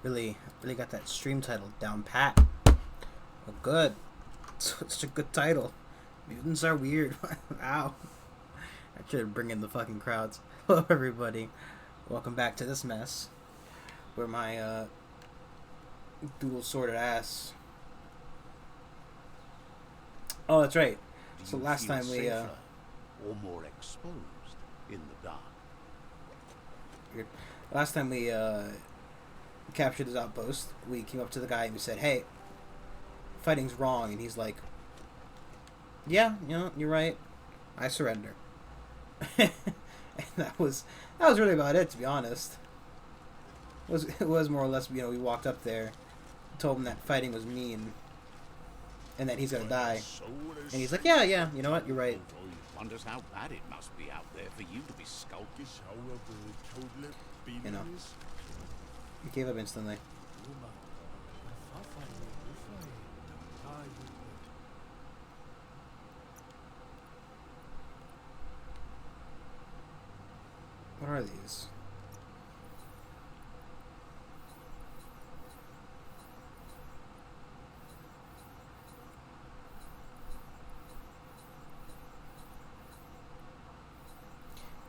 Really got that stream title down pat. Oh, good. Such a good title. Mutants are weird. Ow. I should bring in the fucking crowds. Hello, everybody. Welcome back to this mess. Where my, doodle sorted ass. Oh, that's right. So last time we, or more exposed in the dark. Weird. Last time we, captured his outpost, we came up to the guy and we said, hey, fighting's wrong. And he's like, yeah, you know, you're right. I surrender. And that was really about it, to be honest. It was more or less, you know, we walked up there, told him that fighting was mean, and that he's gonna die. And he's like, yeah, you know what, you're right. Wonders how bad it must be out there for you to be skulking. You know, he gave up instantly. What are these?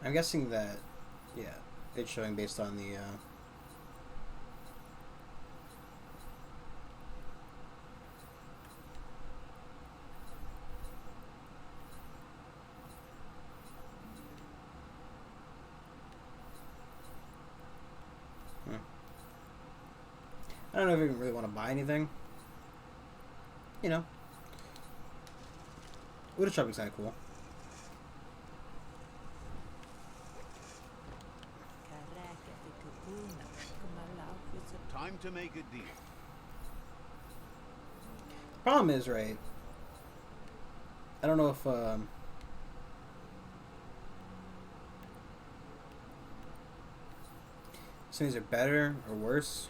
I'm guessing that, yeah, it's showing based on the, I don't know if I even really want to buy anything. You know. Wood shopping's kind of cool. Time to make a deal. Problem is, right, I don't know if, some of these are better or worse.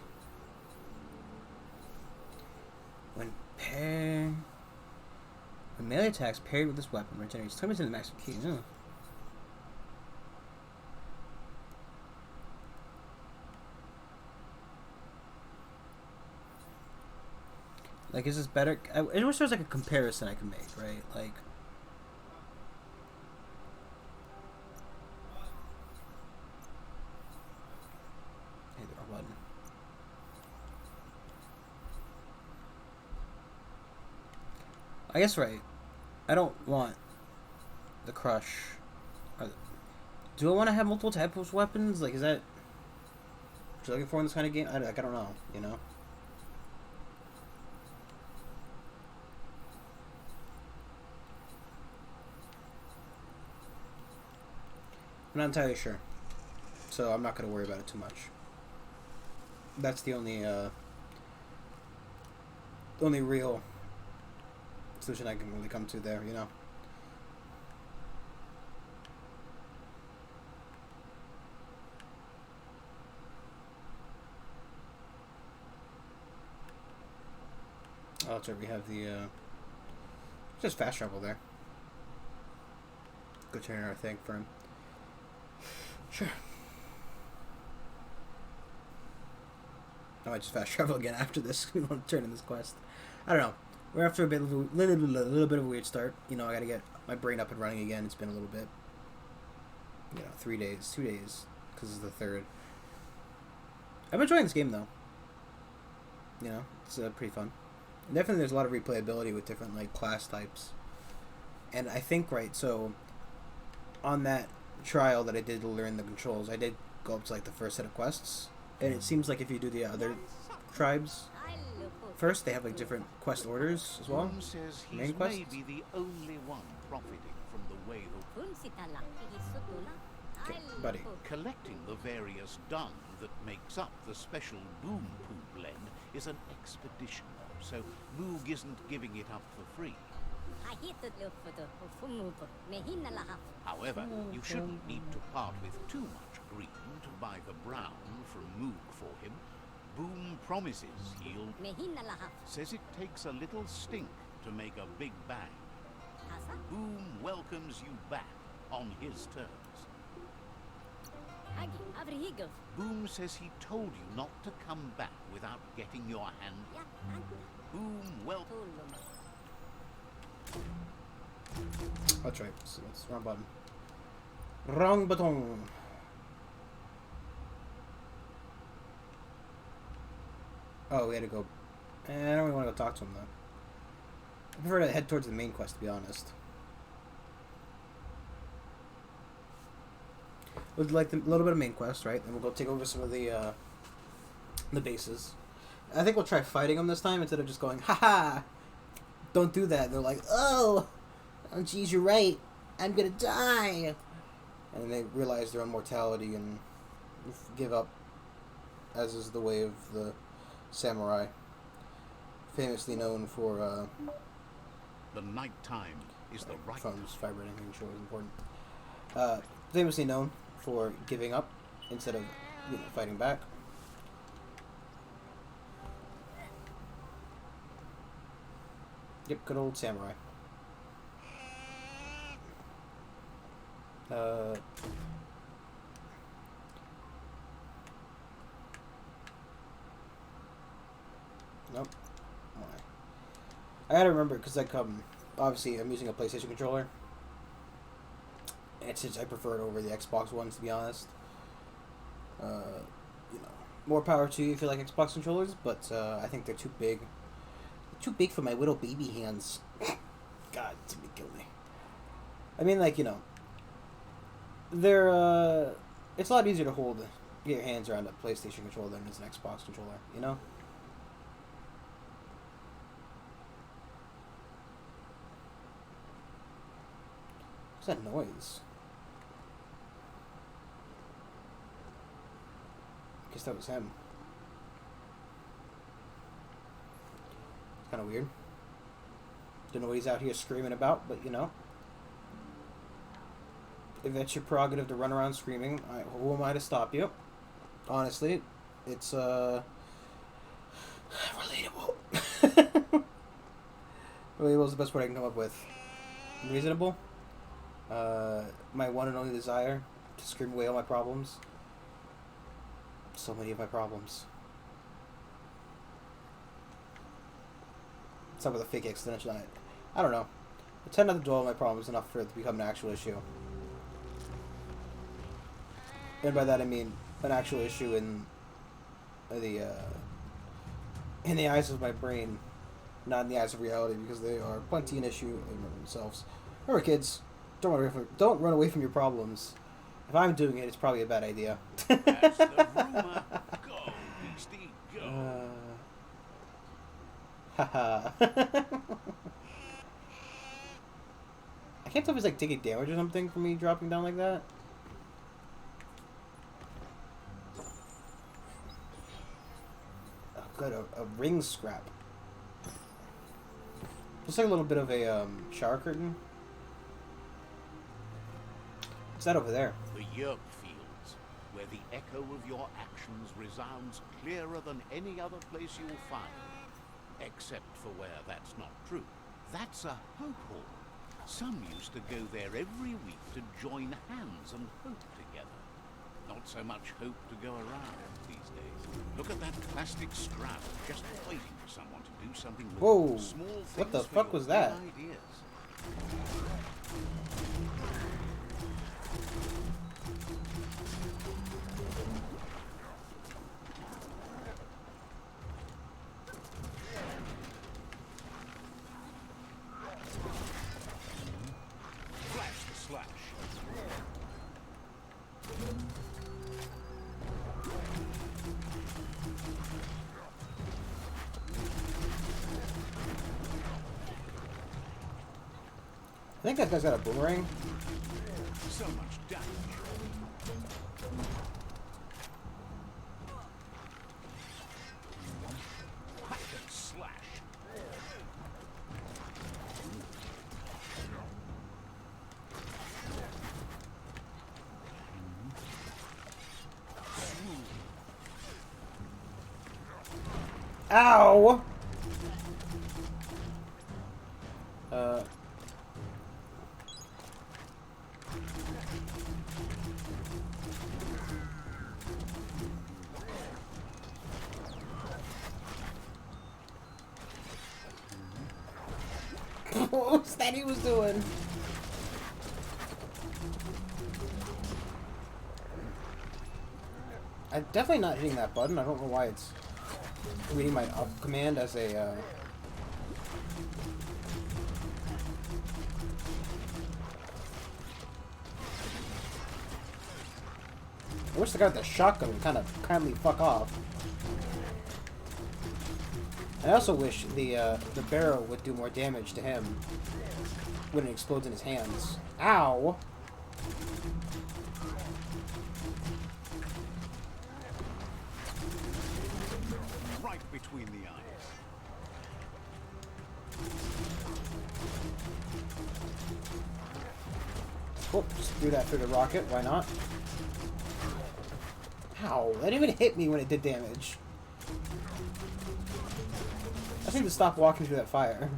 When melee attacks paired with this weapon regenerates 20% of the maximum key. Oh. Like, is this better? I wish there was like a comparison I could make, right? Like, hey, the wrong button. I guess right. I don't want the crush. Do I want to have multiple types of weapons? Like, is that what you're looking for in this kind of game? I don't know. You know. I'm not entirely sure, so I'm not going to worry about it too much. That's the only real solution I can really come to there, you know. Oh, that's right. We have the just fast travel there. Go turn in our thing for him. Sure. I might just fast travel again after this. We want to turn in this quest. I don't know. We're after a little bit of a weird start. You know, I got to get my brain up and running again. It's been a little bit. You know, 2 days, because it's the 3rd. I'm enjoying this game though. You know, it's pretty fun. And definitely, there's a lot of replayability with different like class types. And I think so on that trial that I did to learn the controls, I did go up to like the first set of quests, and it seems like if you do the other tribes first, they have like different quest orders as well. Says he's Main quests. maybe the only one profiting from the way the Okay, buddy. collecting the various dung that makes up the special boom poo blend is an expedition, so Moog isn't giving it up for free. However, you shouldn't need to part with too much green to buy the brown from Moog for him. Boom promises he'll... says it takes a little stink to make a big bang. Boom welcomes you back on his terms. Boom says he told you not to come back without getting your hand. Boom, well. That's right. So that's wrong button. Wrong button. Oh, we had to go. I don't really want to go talk to him though. I prefer to head towards the main quest, to be honest. We'll do like a little bit of main quest, right? Then we'll go take over some of the bases. I think we'll try fighting them this time instead of just going, haha, don't do that. They're like, oh, geez, you're right. I'm gonna die. And then they realize their own mortality and give up, as is the way of the samurai. Famously known for, the night time is the right phone's vibrating, making sure it was important. Famously known for giving up instead of, fighting back. Yep, good old samurai. Nope. Why? I gotta remember, because obviously I'm using a PlayStation controller. And since I prefer it over the Xbox ones, to be honest. More power to you if you like Xbox controllers, but I think they're too big. Too big for my little baby hands. God, it's gonna kill me. I mean, they're, it's a lot easier to get your hands around a PlayStation controller than it is an Xbox controller, you know? What's that noise? Guess that was him. It's kind of weird. Don't know what he's out here screaming about, but if that's your prerogative to run around screaming, who am I to stop you? Honestly, it's relatable. Relatable is the best word I can come up with. Reasonable. My one and only desire to scream away all my problems. So many of my problems. What's up with a fake extension on it? I don't know. I tend not to dwell on my problems enough for it to become an actual issue. And by that I mean an actual issue in the eyes of my brain, not in the eyes of reality, because they are plenty an issue in themselves. Remember, kids, don't run away from your problems. If I'm doing it, it's probably a bad idea. That's the rumor. Go, beastie, go. Haha. I can't tell if it's taking damage or something from me dropping down like that. Oh, good, a ring scrap. Looks like a little bit of a shower curtain. What's that over there? The yerk fields, where the echo of your actions resounds clearer than any other place you'll find. Except for where that's not true. That's a hope hall. Some used to go there every week to join hands and hope together. Not so much hope to go around these days. Look at that plastic strap, just waiting for someone to do something with. Whoa! Small What the things for fuck your was that? big ideas. I think that guy's got a boomerang. So much damage. Hack and slash. Ow! What was that he was doing? I'm definitely not hitting that button. I don't know why it's reading my up command as a, I wish the guy with the shotgun would kind of kindly fuck off. I also wish the barrel would do more damage to him when it explodes in his hands. Ow! Right between the eyes. Oh, just do that through the rocket. Why not? Ow! That didn't even hit me when it did damage. I need to stop walking through that fire.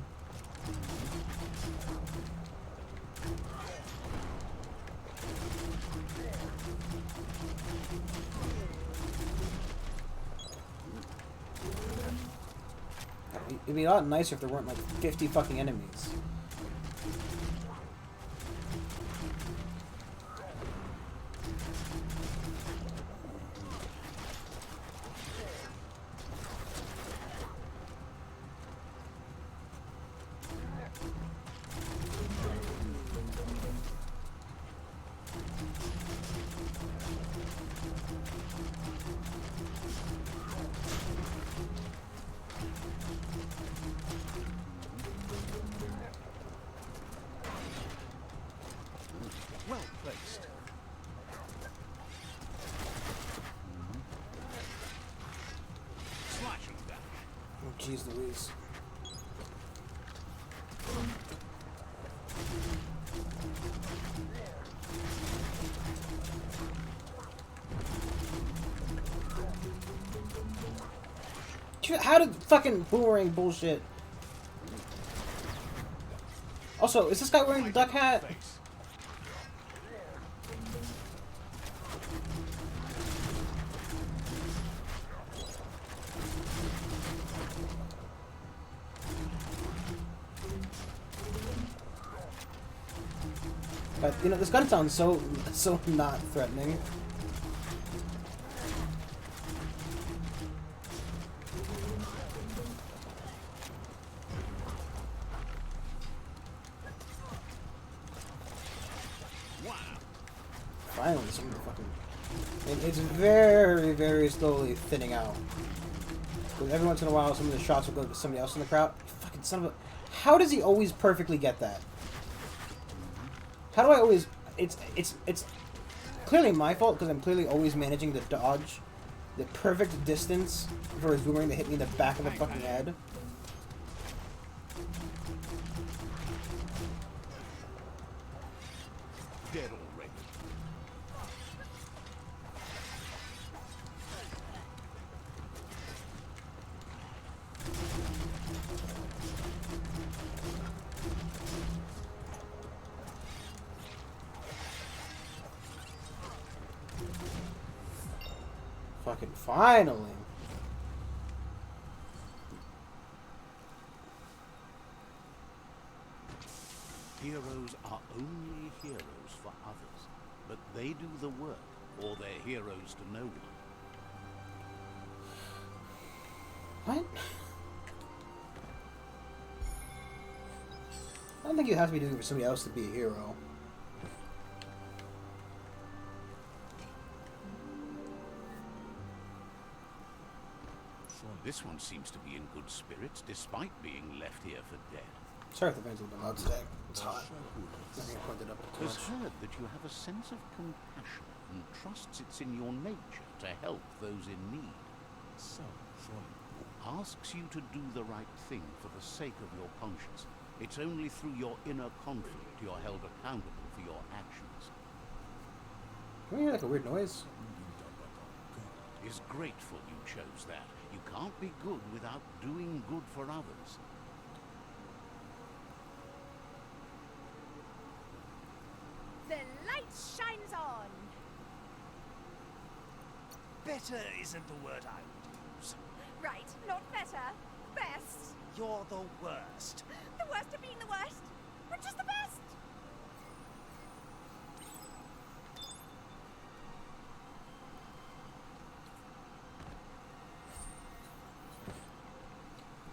It'd be a lot nicer if there weren't like 50 fucking enemies. Well placed. Slashing that. Oh, jeez Louise. How did fucking boomerang bullshit? Also, is this guy wearing the duck hat? But, you know, this gun sounds so not threatening. Wow. Finally, some of the fucking... It's very, very slowly thinning out. Because every once in a while, some of the shots will go to somebody else in the crowd. Fucking son of a... How does he always perfectly get that? How do I always... It's clearly my fault, because I'm clearly always managing to dodge the perfect distance for his boomerang to hit me in the back of the fucking head. Dead already. Fucking finally. Heroes are only heroes for others, but they do the work, or they're heroes to no one. What? I don't think you have to be doing it for somebody else to be a hero. This one seems to be in good spirits, despite being left here for dead. Sorry if the fans a little bit loud today. It's hot. I'm gonna point it up too Has much. heard that you have a sense of compassion and trusts it's in your nature to help those in need. So, asks you to do the right thing for the sake of your conscience. It's only through your inner conflict you're held accountable for your actions. Can we hear like a weird noise? Is grateful you chose that. You can't be good without doing good for others. The light shines on. Better isn't the word I would use. Right, Not better. Best. You're the worst. The worst of being the worst. We're just the best.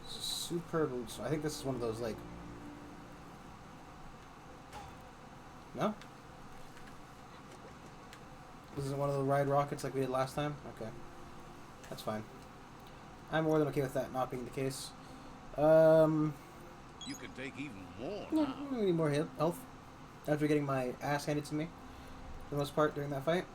Superb. I think this is one of those, like... No? This isn't one of the ride rockets like we did last time? Okay. That's fine. I'm more than okay with that not being the case. You can take even more Yeah, now. I need more health. After getting my ass handed to me, for the most part, during that fight.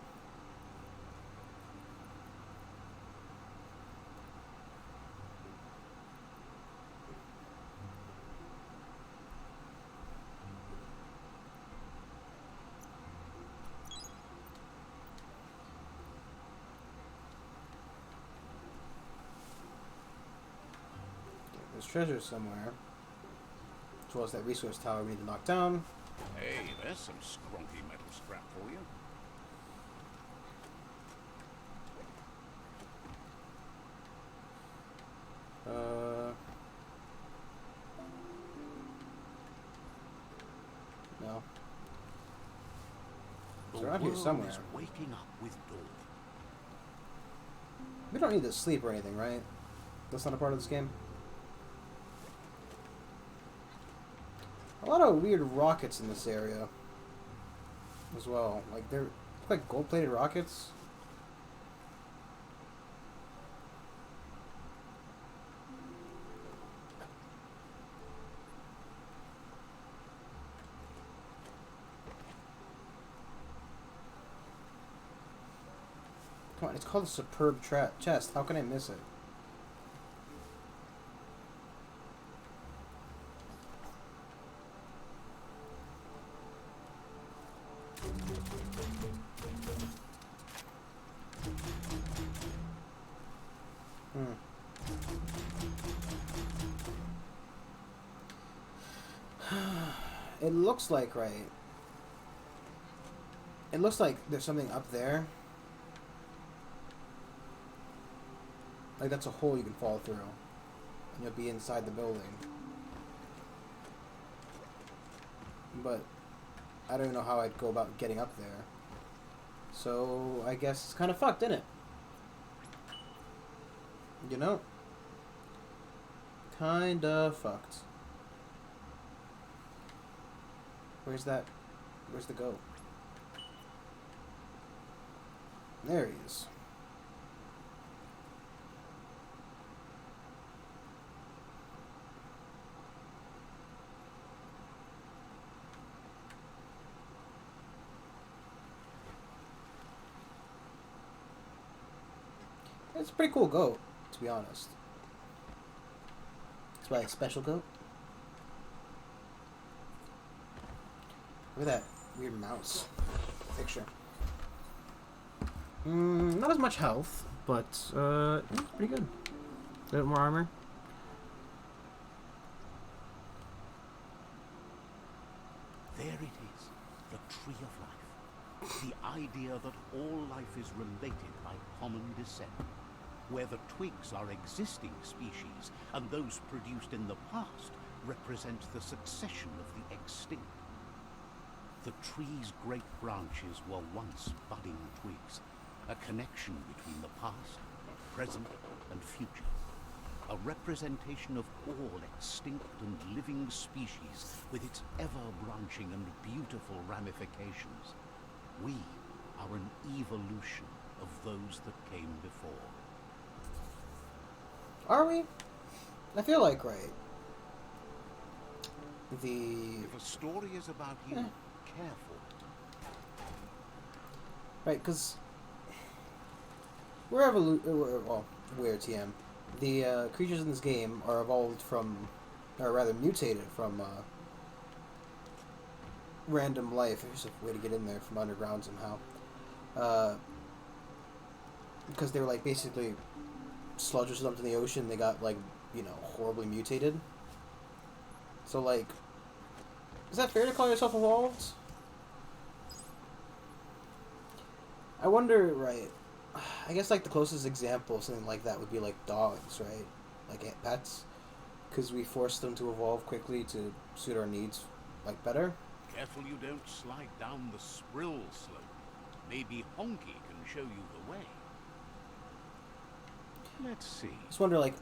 There's treasure somewhere. As well as that resource tower we need to knock down. Hey, there's some scrunky metal scrap for you. No. The It's around here world somewhere. is waking up with dawn. We don't need to sleep or anything, right? That's not a part of this game. A lot of weird rockets in this area as well. Like they're like gold-plated rockets. Come on, it's called a superb chest. How can I miss it? It looks like, right? It looks like there's something up there. Like that's a hole you can fall through. And you'll be inside the building. But I don't know how I'd go about getting up there. So I guess it's kind of fucked, isn't it? You know? Kinda fucked. Where's that? Where's the goat? There he is. It's a pretty cool goat, to be honest. It's probably a special goat. Look at that weird mouse picture. Not as much health, but it's pretty good. A bit more armor. There it is, the tree of life. The idea that all life is related by common descent, where the twigs are existing species and those produced in the past represent the succession of the extinct. The tree's great branches were once budding twigs, a connection between the past, present, and future. A representation of all extinct and living species with its ever-branching and beautiful ramifications. We are an evolution of those that came before. Are we? I feel like right. If a story is about you, careful. Right, because we're TM. The creatures in this game are evolved from, or rather mutated from random life. There's a way to get in there from underground somehow. Because they were like basically sludges dumped in the ocean. They got like, horribly mutated. So like, is that fair to call yourself evolved? I wonder, right? I guess like the closest example of something like that would be like dogs, right? like pets, because we forced them to evolve quickly to suit our needs, like better. Careful you don't slide down the Sprill slope. Maybe Honky can show you the way. Let's see. Just wonder, like,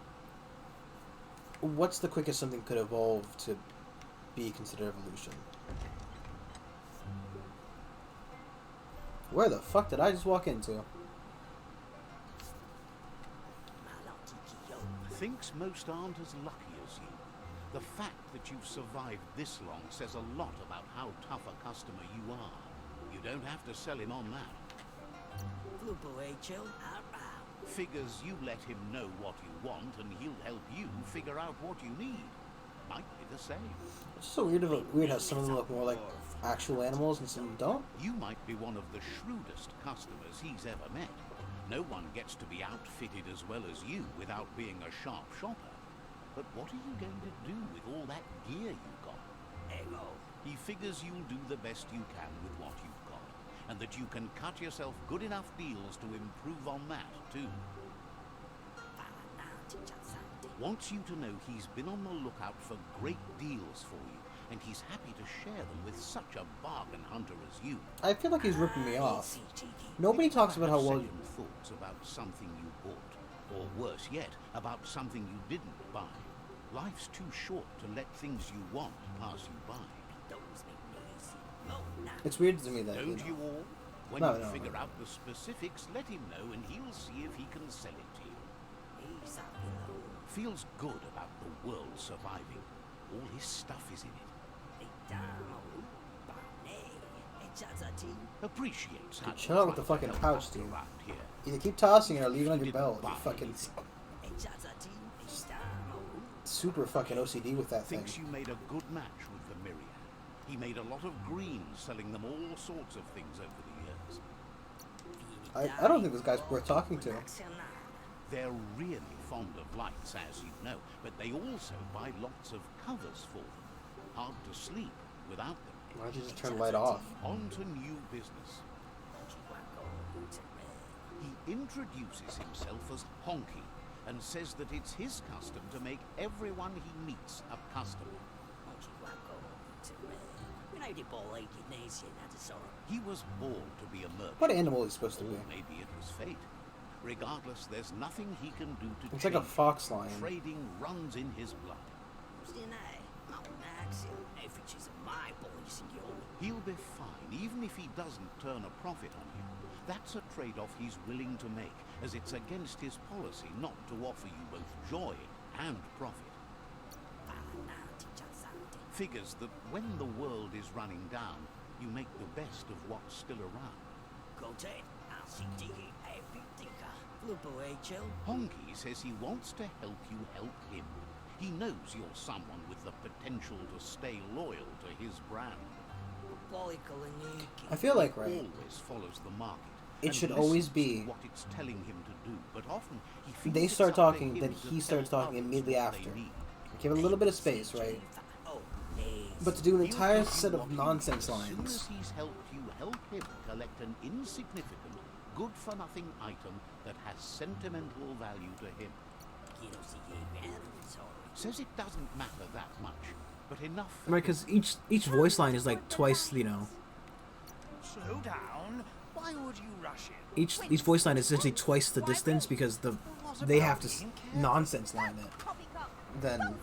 what's the quickest something could evolve to be considered evolution? Where the fuck did I just walk into? Thinks most aren't as lucky as you. The fact that you've survived this long says a lot about how tough a customer you are. You don't have to sell him on that. Figures you let him know what you want and he'll help you figure out what you need. Might be the same. It's so weird how some of them look more like actual animals and some don't. You might be one of the shrewdest customers he's ever met. No one gets to be outfitted as well as you without being a sharp shopper. But what are you going to do with all that gear you've got? He figures you'll do the best you can with what you've got, and that you can cut yourself good enough deals to improve on that, too. Wants you to know he's been on the lookout for great deals for you, and he's happy to share them with such a bargain hunter as you. I feel like he's ripping me off. Nobody talks about how well... Second thoughts about something you bought, or worse yet, about something you didn't buy. Life's too short to let things you want pass you by. It's weird to me that... Don't you all? When you figure out the specifics, let him know and he'll see if he can sell it to you. Feels good about the world surviving. All his stuff is in it. Appreciates how chill out with the fucking pouch, dude. here. Either keep tossing it or leave it on your belt. You fucking... Super fucking OCD with that thing. Thinks you made a good match with the Myriad. He made a lot of green, selling them all sorts of things over the years. I don't think this guy's worth talking to. They're really fond of lights, as you know, but they also buy lots of covers for them. Hard to sleep without them. Why don't you just turn the light off? On to new business. He introduces himself as Honky and says that it's his custom to make everyone he meets a customer. He was born to be a merchant. What animal is he supposed to be? Or maybe it was fate. Regardless, there's nothing he can do to It's change. like a fox lion. Trading runs in his blood. He'll be fine, even if he doesn't turn a profit on you. That's a trade-off he's willing to make, as it's against his policy not to offer you both joy and profit. Figures that when the world is running down, you make the best of what's still around. Honky says he wants to help you help him. He knows you're someone with the potential to stay loyal to his brand. I feel like, right, Always follows the market. it should always be... what it's telling him to do, but often he feels They it's start up to talking, him then to he tell starts talking others immediately what after. they need. Give it a little bit of space, right? But to do an He'll entire give you set what of he nonsense needs. As soon lines... as he's helped you help him collect an insignificant, good-for-nothing item that has sentimental value to him. Says it doesn't matter that much, but enough. Right, because each voice line is like twice, you know... Slow down. Why would you rush in? Each voice line is essentially twice the distance because they have to nonsense line it than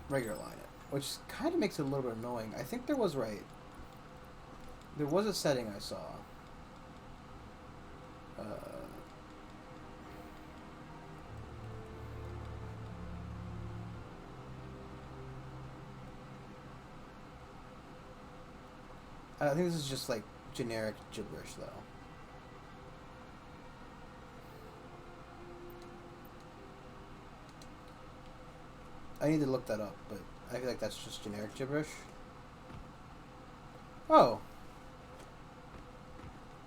regular line it, which kind of makes it a little bit annoying. I think there was there was a setting I saw. I think this is just like generic gibberish though. I need to look that up, but I feel like that's just generic gibberish. Oh!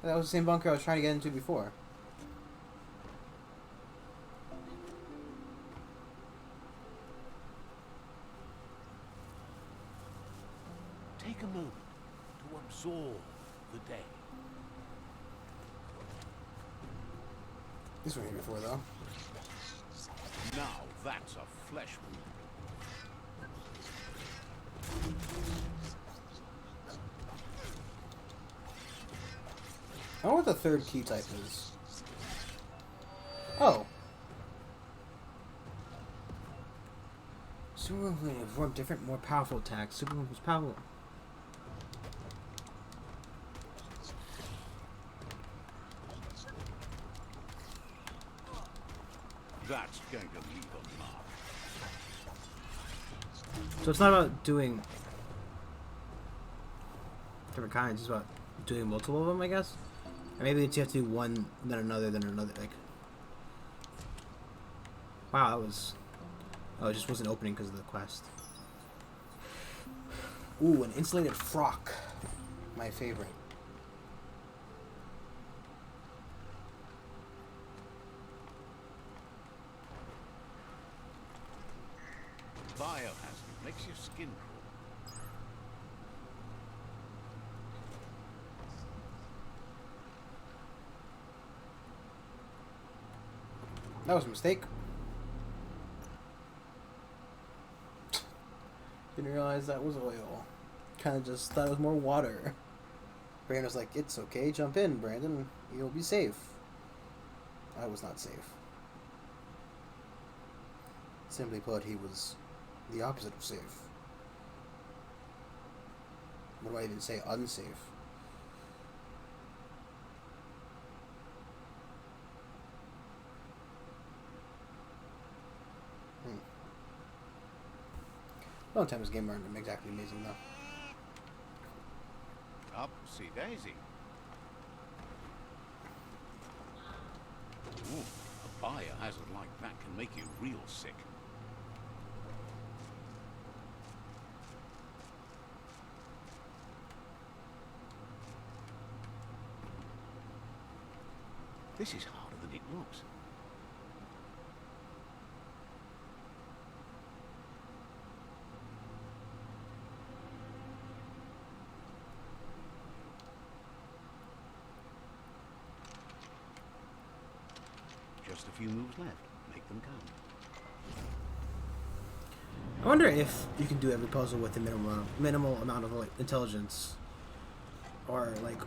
That was the same bunker I was trying to get into before. Take a moment to absorb the day. This one here before though. Now that's a flesh wound. I wonder what the third key type is. Oh. Superwoman can perform different, more powerful attacks. Superwoman was powerful. That's going to leave a mark. So it's not about doing different kinds, it's about doing multiple of them, I guess? Or maybe it's you have to do one, then another, like... Wow, that was... Oh, it just wasn't opening because of the quest. Ooh, an insulated frock. My favorite. Biohazard makes your skin crawl. That was a mistake. Didn't realize that was oil. Kind of just thought it was more water. Brandon was like, "It's okay, jump in, Brandon. You'll be safe." I was not safe. Simply put, he was the opposite of safe. What do I even say? Unsafe. Long time this game aren't exactly amazing though. Upsy daisy. Ooh, a biohazard like that can make you real sick. This is harder than it looks. Just a few moves left. Make them count. I wonder if you can do every puzzle with a minimal amount of like, intelligence, or like,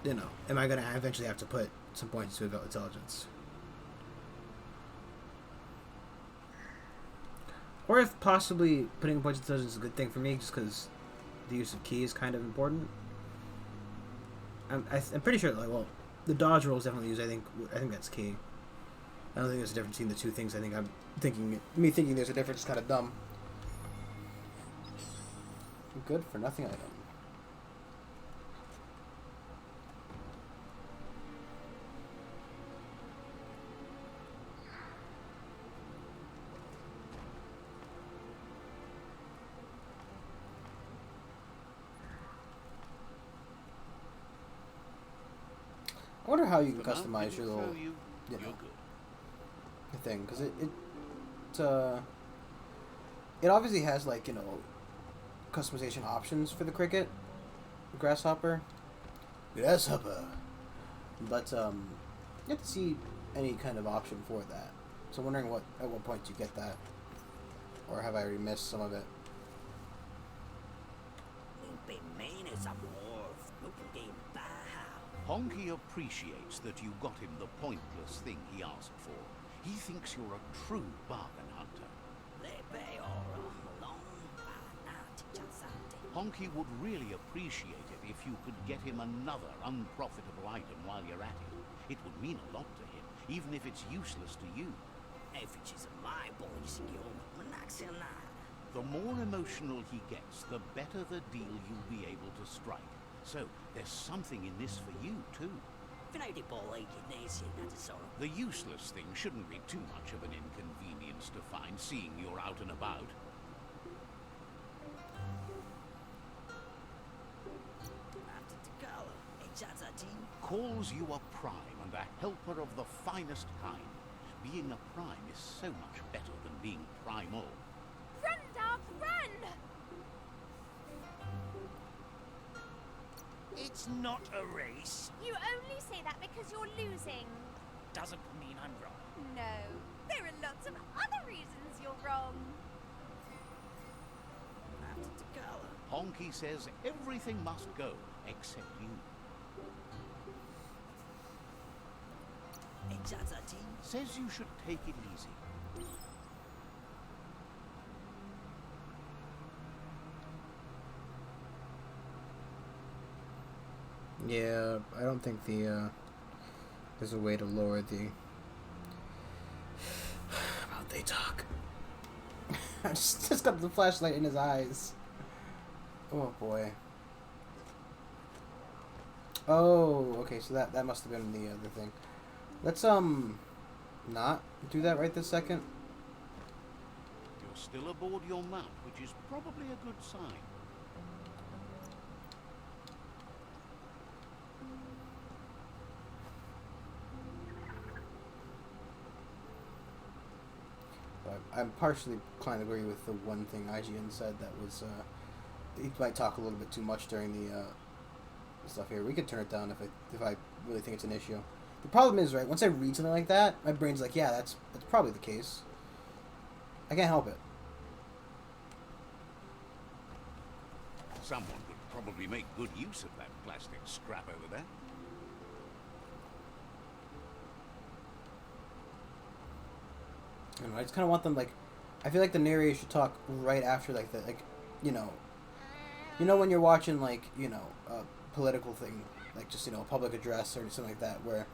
you know, am I gonna eventually have to put some points to intelligence, or if possibly putting points of intelligence is a good thing for me, just because the use of key is kind of important. I'm pretty sure like the dodge roll is definitely used. I think that's key. I don't think there's a difference between the two things. I think me thinking there's a difference is kind of dumb. Good for nothing item. I wonder how you can customize your little, you know, thing, because it obviously has like, you know, customization options for the cricket, grasshopper, but you have to see any kind of option for that. So I'm wondering at what point you get that, or have I already missed some of it? Honky appreciates that you got him the pointless thing he asked for. He thinks you're a true bargain hunter. Honky would really appreciate it if you could get him another unprofitable item while you're at it. It would mean a lot to him, even if it's useless to you. The more emotional he gets, the better the deal you'll be able to strike. So, there's something in this for you, too. The useless thing shouldn't be too much of an inconvenience to find, seeing you're out and about. Calls you a prime and a helper of the finest kind. Being a prime is so much better than being primal. Run, dog, run! It's not a race. You only say that because you're losing. doesn't mean I'm wrong. No, there are lots of other reasons you're wrong. Honky says everything must go except you. Says you should take it easy. Yeah, I don't think there's a way to lower the amount they talk. I just got the flashlight in his eyes. Oh boy. Oh, okay, so that must have been the other thing. Let's not do that right this second. You're still aboard your mount, which is probably a good sign. I'm partially inclined to agree with the one thing IGN said, that was he might talk a little bit too much during the stuff here. We could turn it down if I really think it's an issue. The problem is, right, once I read something like that, my brain's like, yeah, that's probably the case. I can't help it. Someone could probably make good use of that plastic scrap over there. I don't know, I just kind of want them, like, I feel like the narrator should talk right after, like, you know when you're watching, like, you know, a political thing, like, just, you know, a public address or something like that, where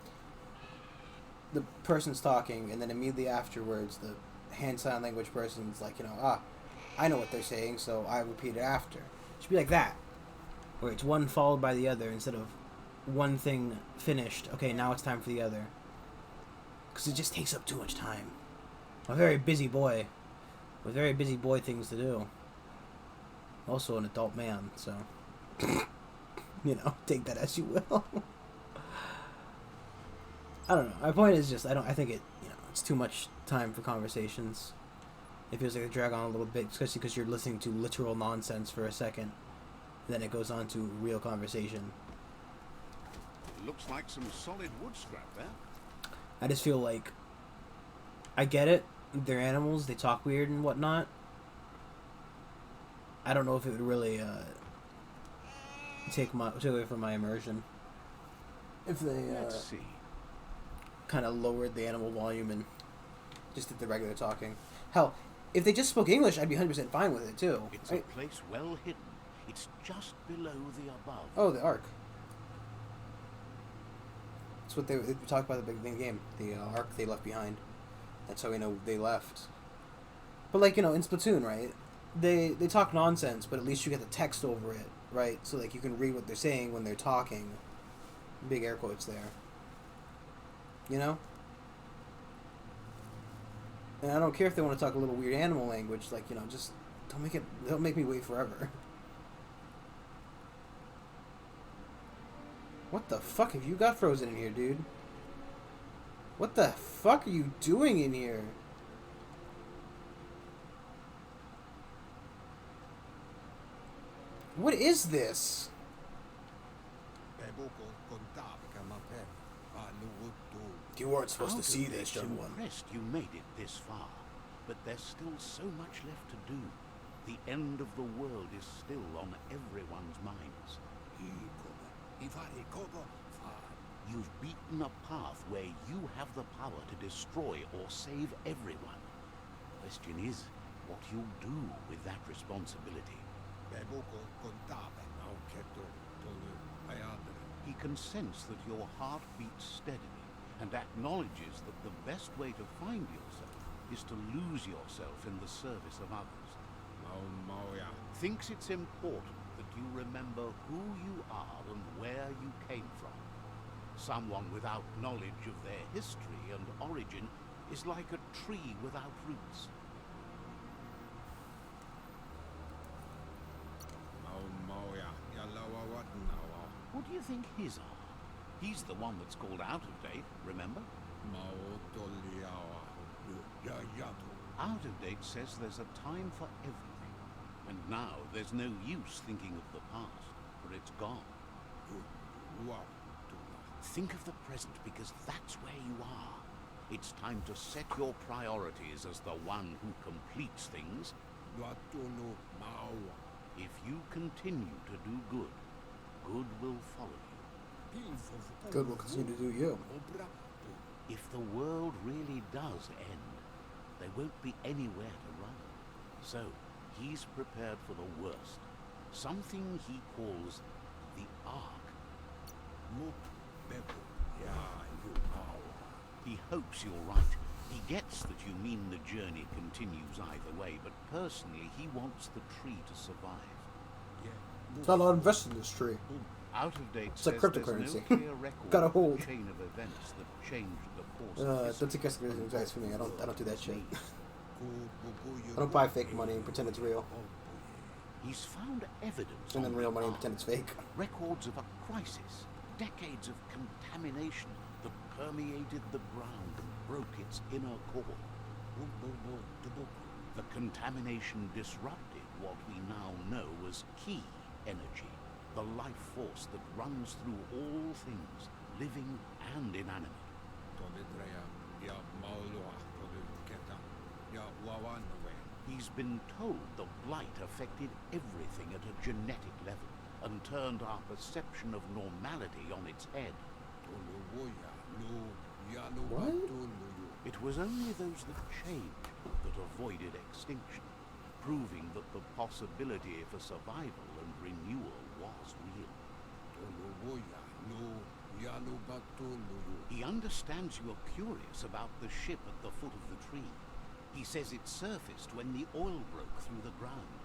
the person's talking, and then immediately afterwards, the hand sign language person's like, you know, I know what they're saying, so I repeat it after. It should be like that, where it's one followed by the other, instead of one thing finished, okay, now it's time for the other. Because it just takes up too much time. I'm a very busy boy, with very busy boy things to do. Also an adult man, so, you know, take that as you will. I don't know. My point is just, I think it, you know, it's too much time for conversations. It feels like they drag on a little bit, especially because you're listening to literal nonsense for a second. Then it goes on to real conversation. Looks like some solid wood scrap there. I just feel like, I get it. They're animals. They talk weird and whatnot. I don't know if it would really take away from my immersion if they Let's see. kind of lowered the animal volume and just did the regular talking. Hell, if they just spoke English, I'd be 100% fine with it too. It's a place well hidden. It's just below the above. Oh, the Ark. That's what they talked about at the beginning of the game. The Ark they left behind. That's how we know they left. But, like, you know, in Splatoon, right? They talk nonsense, but at least you get the text over it, right? So, like, you can read what they're saying when they're talking. Big air quotes there. You know? And I don't care if they want to talk a little weird animal language. Like, you know, just don't make me wait forever. What the fuck have you got frozen in here, dude? What the fuck are you doing in here? What is this? You weren't supposed to see this, young one. Impressed you made it this far, but there's still so much left to do. The end of the world is still on everyone's minds. You've beaten a path where you have the power to destroy or save everyone. Question is, what you'll do with that responsibility. He can sense that your heart beats steadily and acknowledges that the best way to find yourself is to lose yourself in the service of others. Thinks it's important that you remember who you are and where you came from. Someone without knowledge of their history and origin is like a tree without roots. What do you think his are? He's the one that's called out of date, remember? Out of date says there's a time for everything. And now there's no use thinking of the past, for it's gone. Think of the present, because that's where you are. It's time to set your priorities as the one who completes things. If you continue to do good, good will follow you. Good will continue to do you. If the world really does end, there won't be anywhere to run. So, he's prepared for the worst. Something he calls the Ark. He hopes you're right. He gets that you mean the journey continues either way, but personally he wants the tree to survive. It's not invested in this tree. Out of date It's like says there's cryptocurrency. no clear record Gotta of hold. the chain of events that changed the course of That's history. a guess anxiety for me. I don't do that shit. I don't buy fake money and pretend it's real. He's found evidence And then on real the money and Ark. pretend it's fake. Records of a crisis, decades of contamination that permeated the ground and broke its inner core. The contamination disrupted what we now know as key energy, the life force that runs through all things, living and inanimate. He's been told the blight affected everything at a genetic level and turned our perception of normality on its head. What? It was only those that changed that avoided extinction, proving that the possibility for survival and renewal was real. He understands you are curious about the ship at the foot of the tree. He says it surfaced when the oil broke through the ground.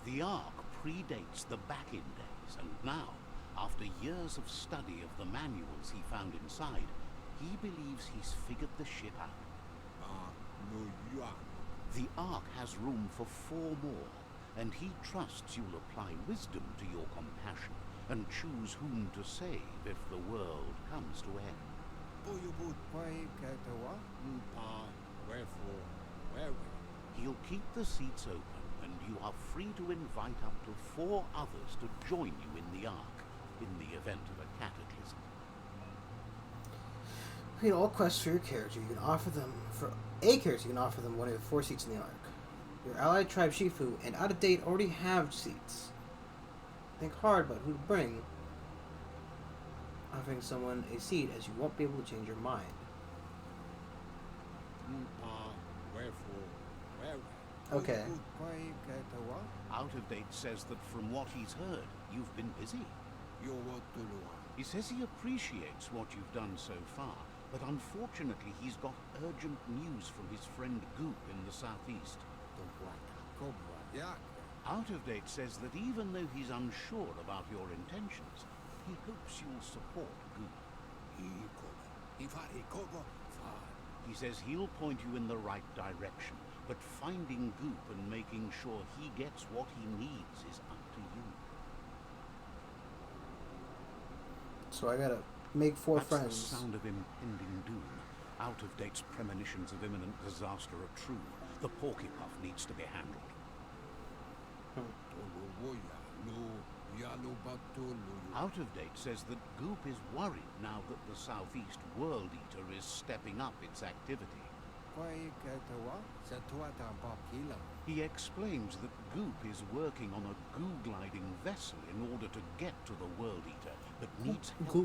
The Ark predates the back-in days, and now, after years of study of the manuals he found inside, he believes he's figured the ship out. The Ark has room for 4 more, and he trusts you'll apply wisdom to your compassion and choose whom to save if the world comes to end. He'll keep the seats open, and you are free to invite up to 4 others to join you in the Ark, in the event of a cataclysm. In all quests for your character, you can offer them one of the 4 seats in the Ark. Your allied tribe Shifu and Out of Date already have seats. Think hard about who to bring. Offering someone a seat, as you won't be able to change your mind. Okay. Out of Date says that from what he's heard, you've been busy. He says he appreciates what you've done so far, but unfortunately he's got urgent news from his friend Goop in the southeast. Out of Date says that even though he's unsure about your intentions, he hopes you'll support Goop. He says he'll point you in the right direction, but finding Goop and making sure he gets what he needs is up to you. So I gotta make 4 That's friends. the sound of impending doom. Out of Date's premonitions of imminent disaster are true. The Porkypuff needs to be handled. Out of Date says that Goop is worried now that the Southeast World Eater is stepping up its activity. He explains that Goop is working on a goo-gliding vessel in order to get to the World Eater, but needs help.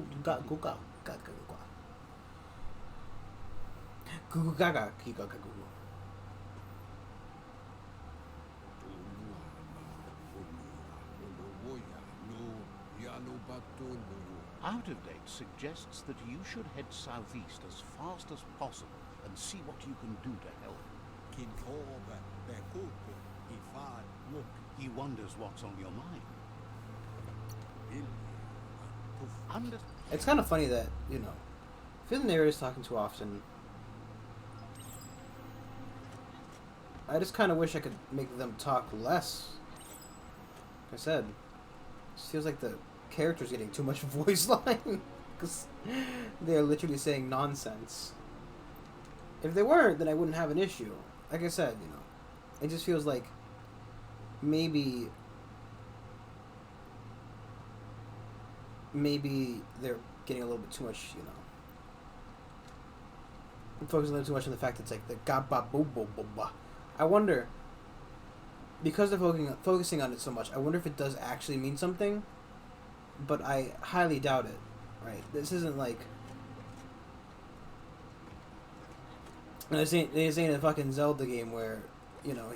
Out of Date suggests that you should head southeast as fast as possible and see what you can do to help. He wonders what's on your mind. It's kind of funny that, you know, if the narrator's talking too often, I just kind of wish I could make them talk less. Like I said, it feels like the character's getting too much voice line, because they're literally saying nonsense. If they weren't, then I wouldn't have an issue. Like I said, you know, it just feels like maybe maybe they're getting a little bit too much, you know, focusing a little too much on the fact that it's like the ga ba boo boo boo ba. I wonder, because they're focusing on it so much, I wonder if it does actually mean something, but I highly doubt it, right? This isn't like, this ain't a fucking Zelda game where, you know,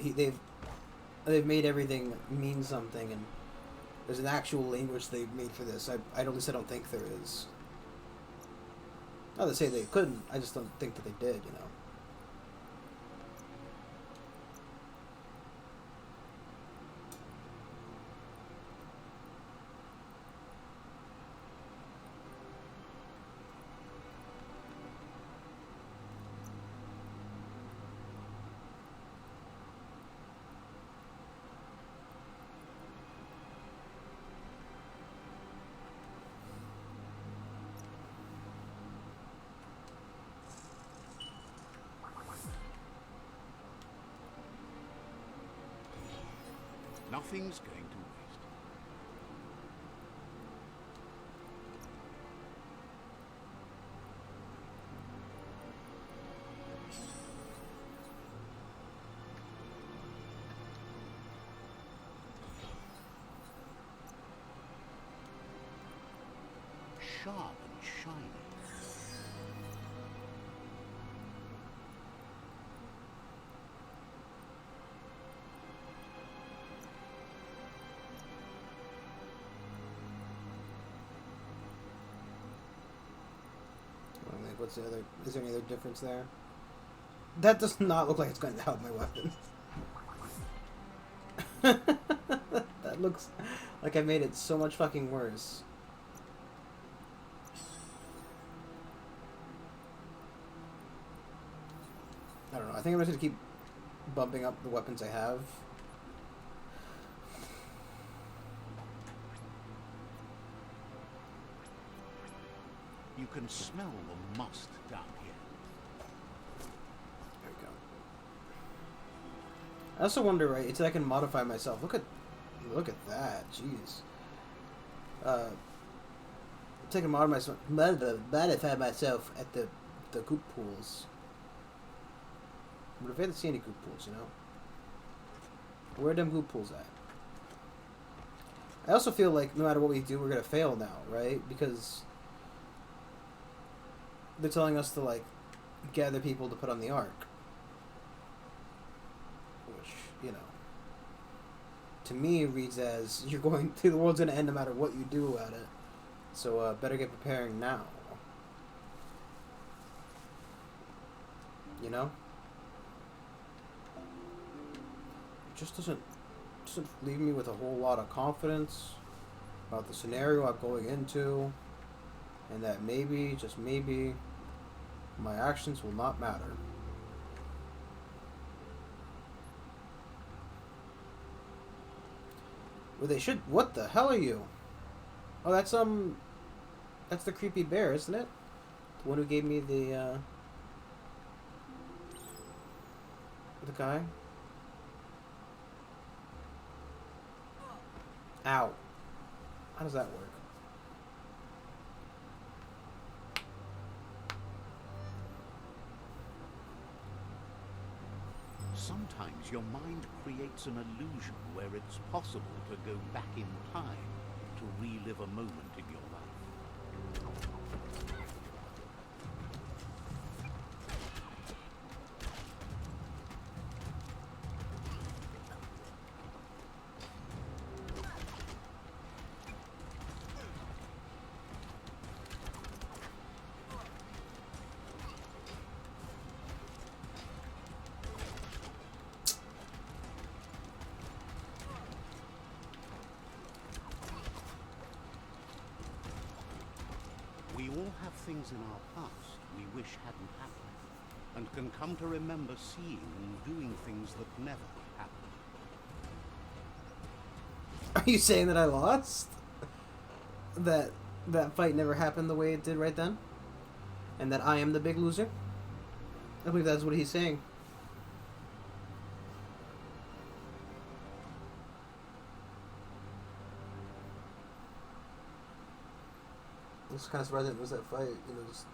they've made everything mean something, and there's an actual language they've made for this. At least I don't think there is. Not to say they couldn't, I just don't think that they did, you know. Nothing's going to waste. Sharp and shiny. What's the other? Is there any other difference there? That does not look like it's going to help my weapon. That looks like I made it so much fucking worse. I don't know. I think I'm just gonna keep bumping up the weapons I have. You can smell the must down here. There we go. I also wonder, right? It's that I can modify myself. Look at that. Jeez. Take a modify myself at the goop pools. But if I didn't see any goop pools, you know, where are them goop pools at? I also feel like no matter what we do, we're gonna fail now, right? Because they're telling us to, like, gather people to put on the ark. Which, you know, to me reads as the world's going to end no matter what you do about it. So, better get preparing now. You know? It just doesn't leave me with a whole lot of confidence about the scenario I'm going into. And that maybe, just maybe, my actions will not matter. Well, they should. What the hell are you? Oh, that's the creepy bear, isn't it? The one who gave me the guy. Ow. How does that work? Sometimes your mind creates an illusion where it's possible to go back in time to relive a moment in your life. We all have things in our past we wish hadn't happened, and can come to remember seeing and doing things that never happened. Are you saying that I lost? That fight never happened the way it did right then? And that I am the big loser? I believe that's what he's saying. It's kind of surprising it was that fight. You know, just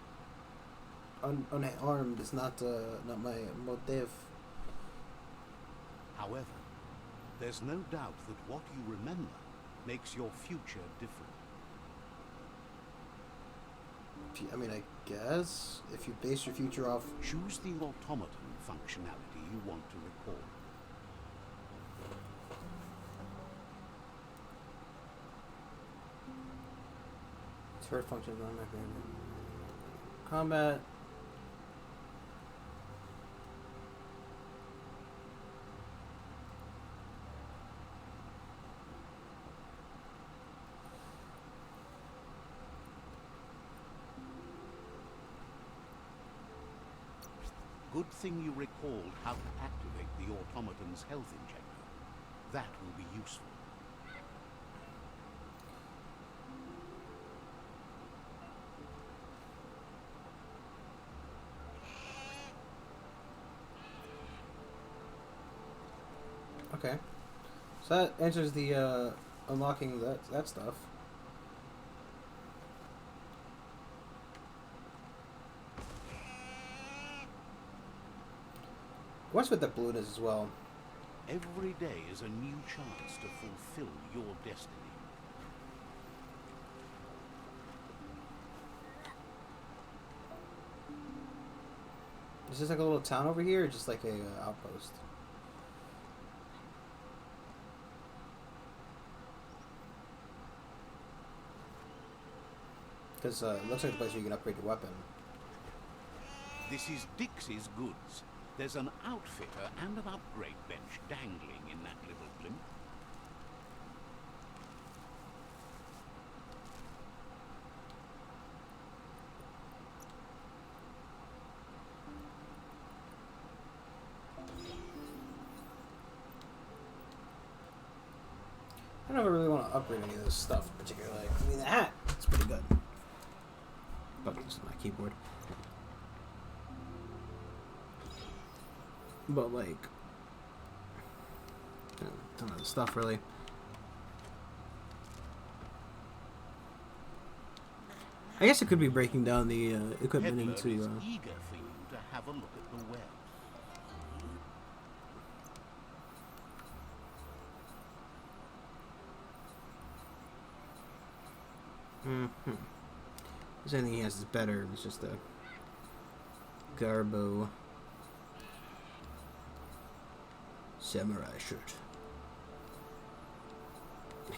unarmed is not my motive. However, there's no doubt that what you remember makes your future different. I mean, I guess if you base your future off... Choose the automaton functionality you want to recall. Third function on my favorite. Combat. Good thing you recalled how to activate the automaton's health injector. That will be useful. Okay. So that answers the unlocking that stuff. What's with the balloonist as well? Every day is a new chance to fulfill your destiny. Is this like a little town over here, or just like a outpost? Because it looks like a place where you can upgrade your weapon. This is Dixie's goods. There's an outfitter and an upgrade bench dangling in that little blimp. I don't really want to upgrade any of this stuff particularly. I mean, the hat, it's pretty good. But this is my keyboard. But like, don't know the stuff really. I guess it could be breaking down the equipment Peddler into. is eager for you to have a look at the well. If anything he has is better, it's just a Garbo samurai shirt.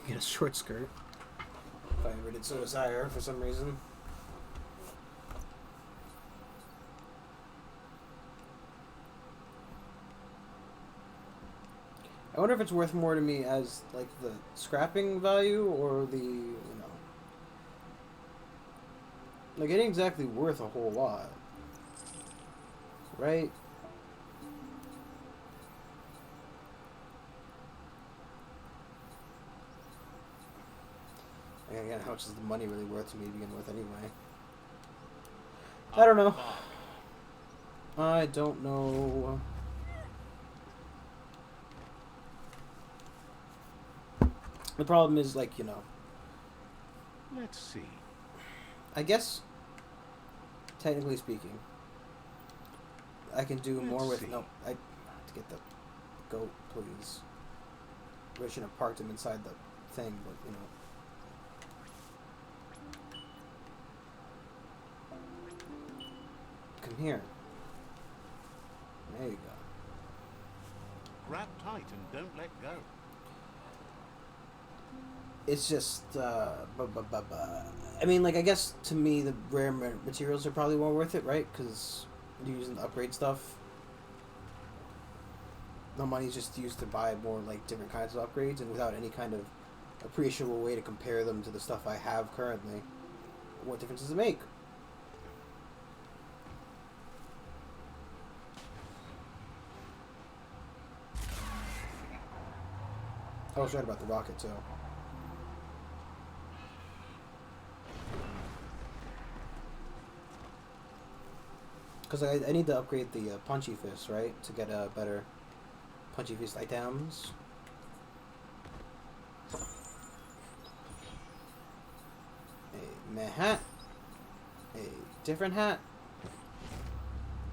Get a short skirt. If I ever did so desire for some reason. I wonder if it's worth more to me as like the scrapping value or the, you know, like it ain't exactly worth a whole lot, right? And again, how much is the money really worth to me to begin with anyway? I don't know. I don't know. The problem is, like, you know, Let's see. I guess, technically speaking, I can do more with... No, I have to get the goat, please. I shouldn't have parked him inside the thing, but, you know. Come here. There you go. Grab tight and don't let go. It's just, I mean, like, I guess to me the rare materials are probably more worth it, right? Because you're using the upgrade stuff. The money's just used to buy more, like, different kinds of upgrades, and without any kind of appreciable way to compare them to the stuff I have currently. What difference does it make? I was right about the rocket, too. Because I need to upgrade the punchy fist, right? To get a better punchy fist items. Hey, Mahat. Different hat.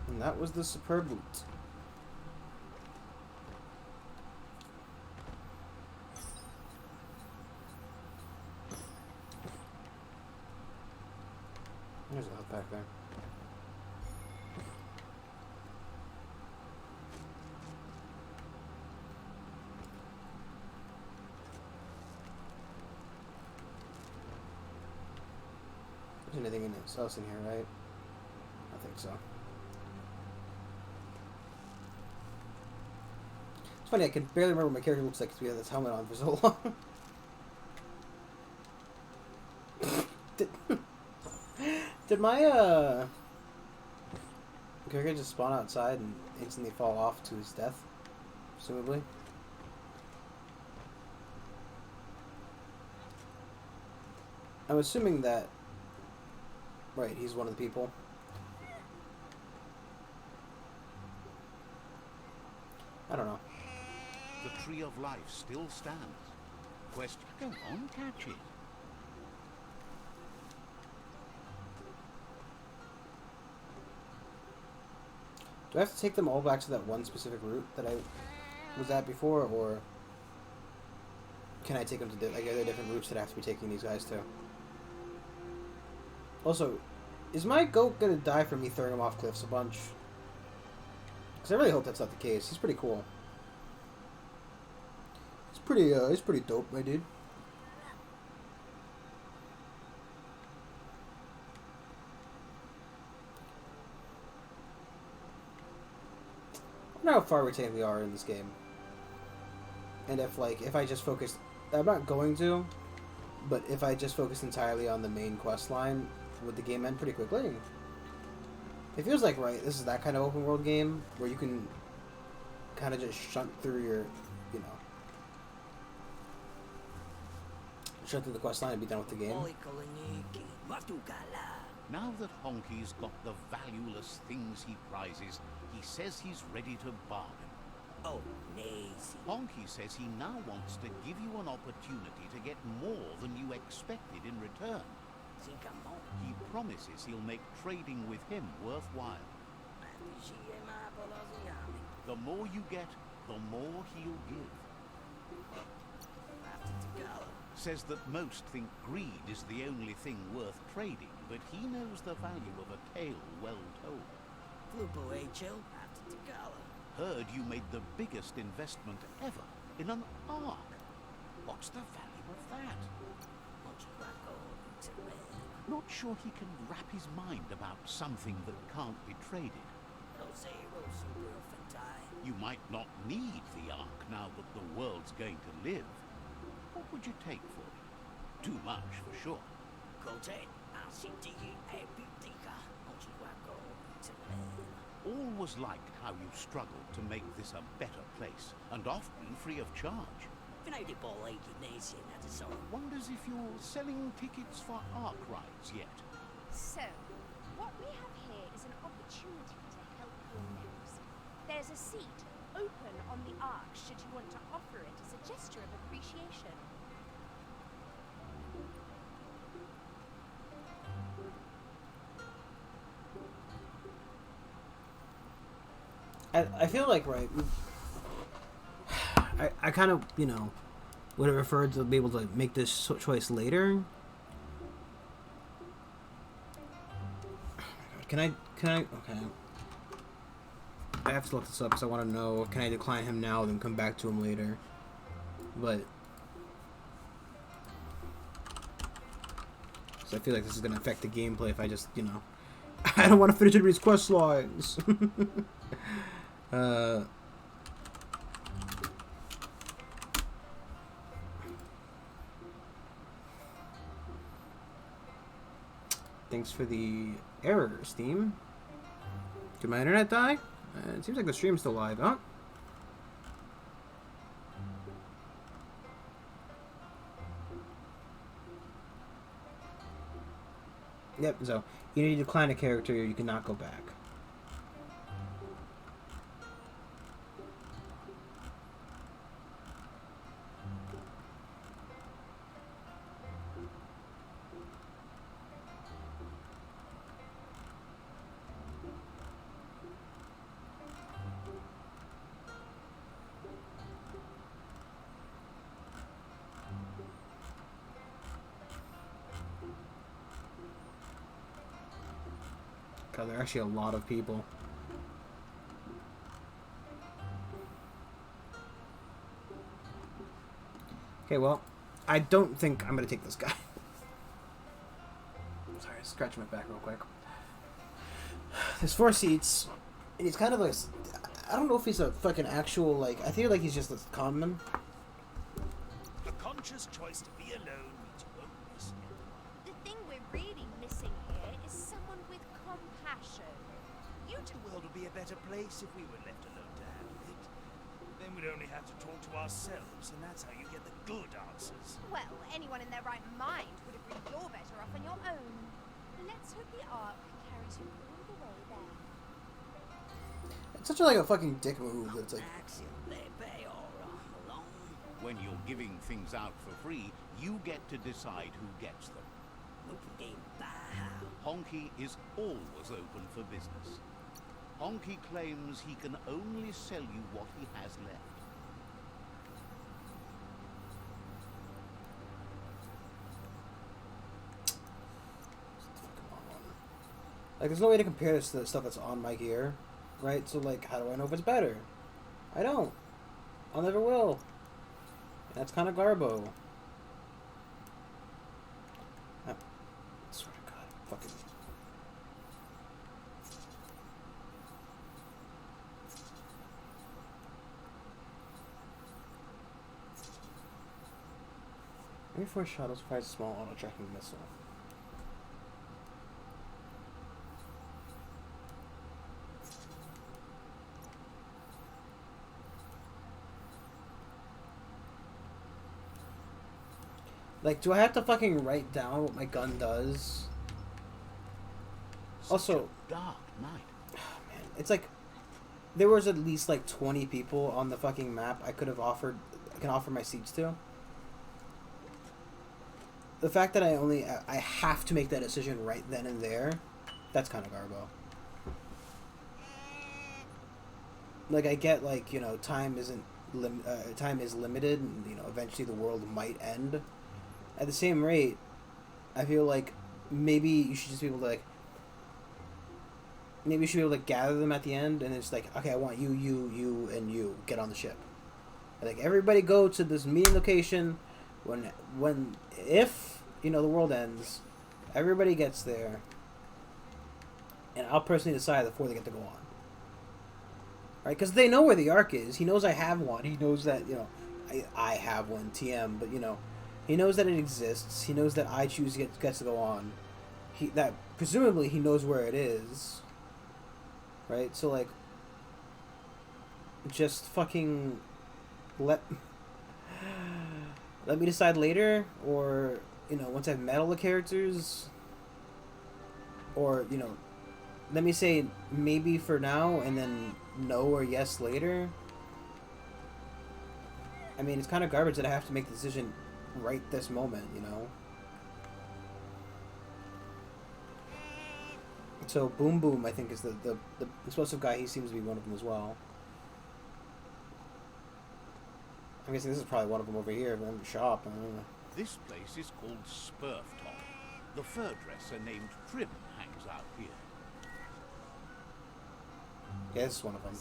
And that was the superb boot. There's a health pack there. There's anything else in here, right? I think so. It's funny, I can barely remember what my character looks like because we had this helmet on for so long. Did my character just spawn outside and instantly fall off to his death? Presumably. I'm assuming that... Right, he's one of the people. I don't know. The Tree of Life still stands. Quest, go on, catch it. Do I have to take them all back to that one specific route that I was at before, or can I take them to like, are there different routes that I have to be taking these guys to? Also, is my goat gonna die from me throwing him off cliffs a bunch? Because I really hope that's not the case. He's pretty cool. He's pretty dope, my dude. I don't know how far we technically are in this game. And if I just focused... I'm not going to, but if I just focused entirely on the main quest line, would the game end pretty quickly? It feels like, right, this is that kind of open world game where you can kind of just shunt through your, you know, shunt through the quest line and be done with the game. Now that Honky's got the valueless things he prizes, he says he's ready to bargain. Oh, lazy. Honky says he now wants to give you an opportunity to get more than you expected in return. He promises he'll make trading with him worthwhile. The more you get, the more he'll give. Says that most think greed is the only thing worth trading, but he knows the value of a tale well told. Heard you made the biggest investment ever in an ark. What's the value of that? Not sure he can wrap his mind about something that can't be traded. You might not need the ark now that the world's going to live. What would you take for it? Too much, for sure. Always liked how you struggled to make this a better place, and often free of charge. Wonders if you're selling tickets for ark rides yet. So, what we have here is an opportunity to help your nose. There's a seat open on the ark should you want to offer it as a gesture of appreciation. I feel like, right, I kind of, you know, would have preferred to be able to make this choice later. Can I, okay. I have to look this up because I want to know, can I decline him now and then come back to him later? But, so I feel like this is going to affect the gameplay if I just, you know, I don't want to finish anybody's quest lines. Thanks for the error, Steam. Did my internet die? It seems like the stream's still live, huh? Yep, so you need to decline a character, you cannot go back. God, there are actually a lot of people. Okay, well, I don't think I'm gonna take this guy. Sorry, scratch my back real quick. There's 4 seats, and he's kind of like, I don't know if he's a fucking actual, like, I feel like he's just a common. A conscious choice to be alone means you won't miss anyone. The thing we're really missing here is someone with compassion. The world would be a better place if we were left alone to handle it. Then we'd only have to talk to ourselves, and that's how you get the good answers. Well, anyone in their right mind would agree you're better off on your own. Let's hope the arc carries you all the way there. It's such like a fucking dick move. That's like, When you're giving things out for free, you get to decide who gets them. Honky is always open for business. Honky claims he can only sell you what he has left. like, there's no way to compare this to the stuff that's on my gear, right? So, like, how do I know if it's better? I don't. I'll never will. That's kind of garbo. I swear to God, fucking. Every 4 shuttles fires a small auto-tracking missile. Like, do I have to fucking write down what my gun does? Also, Dark night. man, it's like there was at least like 20 people on the fucking map I can offer my seats to. The fact that I have to make that decision right then and there, that's kind of garbo. Like, I get, like, you know, time is limited, and, you know, eventually the world might end. At the same rate, I feel like maybe you should just be able to, like, maybe you should be able to gather them at the end, and it's like, okay, I want you, and you get on the ship. Like, everybody go to this meeting location. If, you know, the world ends, everybody gets there, and I'll personally decide before they get to go on. Right? Because they know where the Ark is. He knows I have one. He knows that, you know, I have one, TM, but, you know, he knows that it exists. He knows that I choose gets to go on. Presumably he knows where it is. Right? So, like, just fucking let me decide later, or, you know, once I've met all the characters, or, you know, let me say maybe for now and then no or yes later. I mean, it's kind of garbage that I have to make the decision right this moment, you know. So Boom Boom, I think, is the explosive guy. He seems to be one of them as well. I'm guessing this is probably one of them over here in the shop. I don't know. This place is called Spurftop. The fur dresser named Trim hangs out here. Yeah, this is one of them.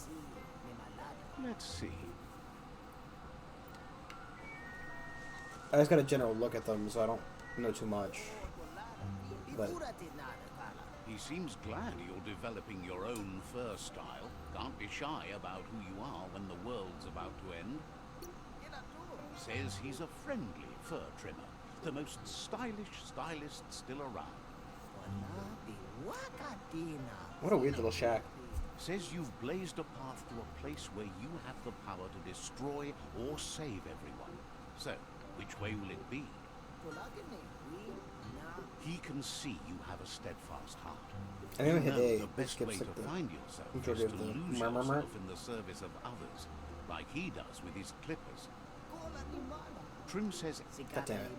Let's see. I just got a general look at them, so I don't know too much. But He seems glad you're developing your own fur style. Can't be shy about who you are when the world's about to end. Says he's a friendly fur trimmer, the most stylish stylist still around. what a weird little shack. Says you've blazed a path to a place where you have the power to destroy or save everyone. So, which way will it be? He can see you have a steadfast heart. I think You we know hit the A. best way to find yourself is majority to of the lose murmur. yourself in the service of others, like he does with his clippers. Trim says, God damn it.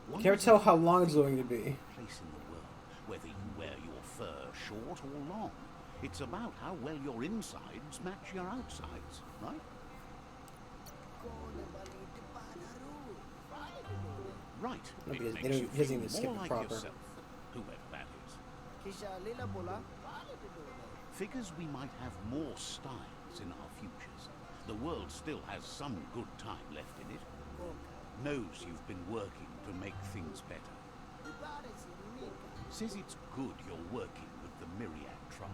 "One Can't doesn't tell how have long to it's find going to your be. place in the world, whether you wear your fur short or long. It's about how well your insides match your outsides, right? Right. No, It because makes they don't- you he doesn't feel even skip more it like proper. yourself, whoever that is. Figures we might have more styles in our futures. The world still has some good time left in it. Knows you've been working to make things better. Says it's good you're working with the Myriad tribe.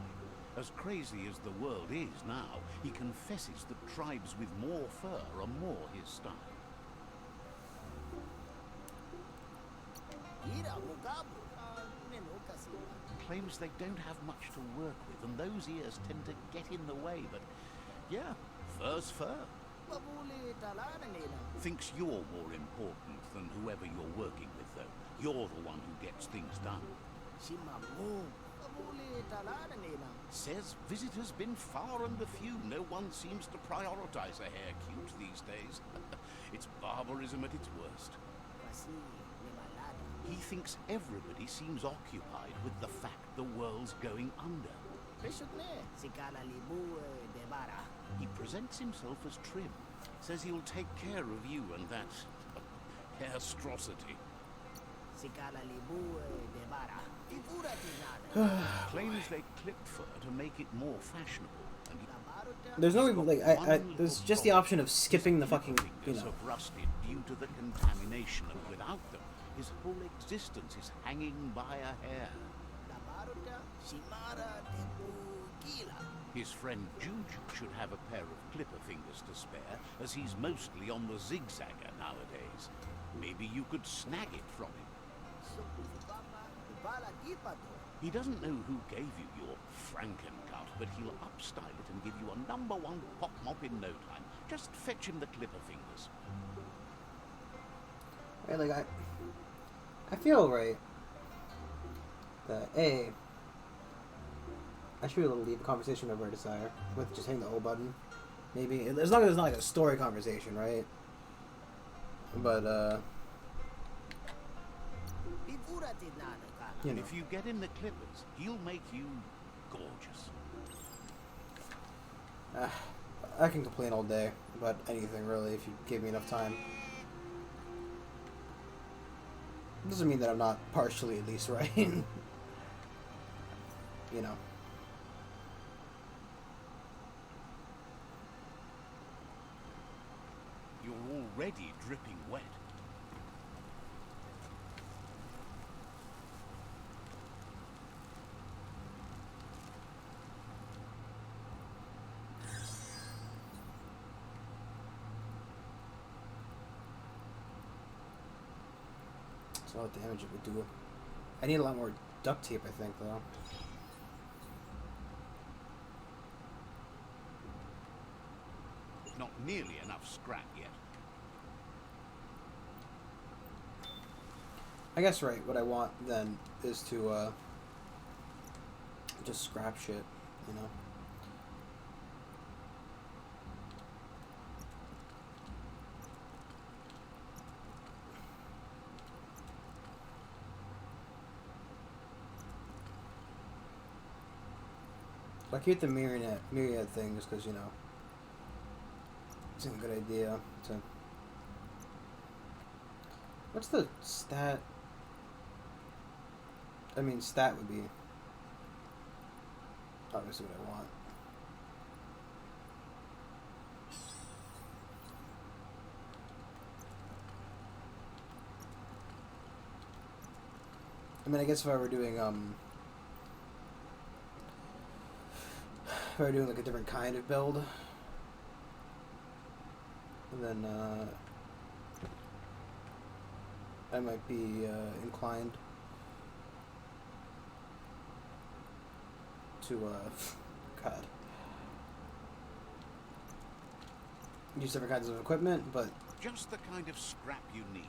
As crazy as the world is now, he confesses that tribes with more fur are more his style. Claims they don't have much to work with, and those ears tend to get in the way, but yeah, fur's fur. Thinks you're more important than whoever you're working with, though. You're the one who gets things done. Says visitors been far and few. No one seems to prioritize a hair cute these days. It's barbarism at its worst. He thinks everybody seems occupied with the fact the world's going under. He presents himself as Trim. Says he'll take care of you and that haistrosity. Claims they clipped fur to make it more fashionable. And There's no even, like, there's just the option of skipping the fucking, you know. have rusted due to the contamination, and without them, his whole existence is hanging by a hair. His friend Juju should have a pair of clipper fingers to spare, as he's mostly on the zigzagger nowadays. Maybe you could snag it from him. He doesn't know who gave you your Frankencut, but he'll upstyle it and give you a #1 pop mop in no time. Just fetch him the clipper fingers. Right, like, I feel right that I should be able to leave a conversation of where desire with just hitting the O button. Maybe, as long as it's not like a story conversation, right? But, you know. If you get him the clippers, he'll make you gorgeous. I can complain all day about anything, really, if you give me enough time. Doesn't mean that I'm not partially at least right. You know. You're already dripping wet. That's a lot of damage it would do. I need a lot more duct tape, I think, though. Not nearly enough scrap yet. I guess, right, what I want, then, is to, just scrap shit, you know? I keep the myriad thing just because, you know, it's a good idea to... What's the stat? I mean, stat would be obviously what I want. I mean, I guess if I were doing, if I were doing like a different kind of build, then I might be inclined to God, use different kinds of equipment, but Just the kind of scrap you need.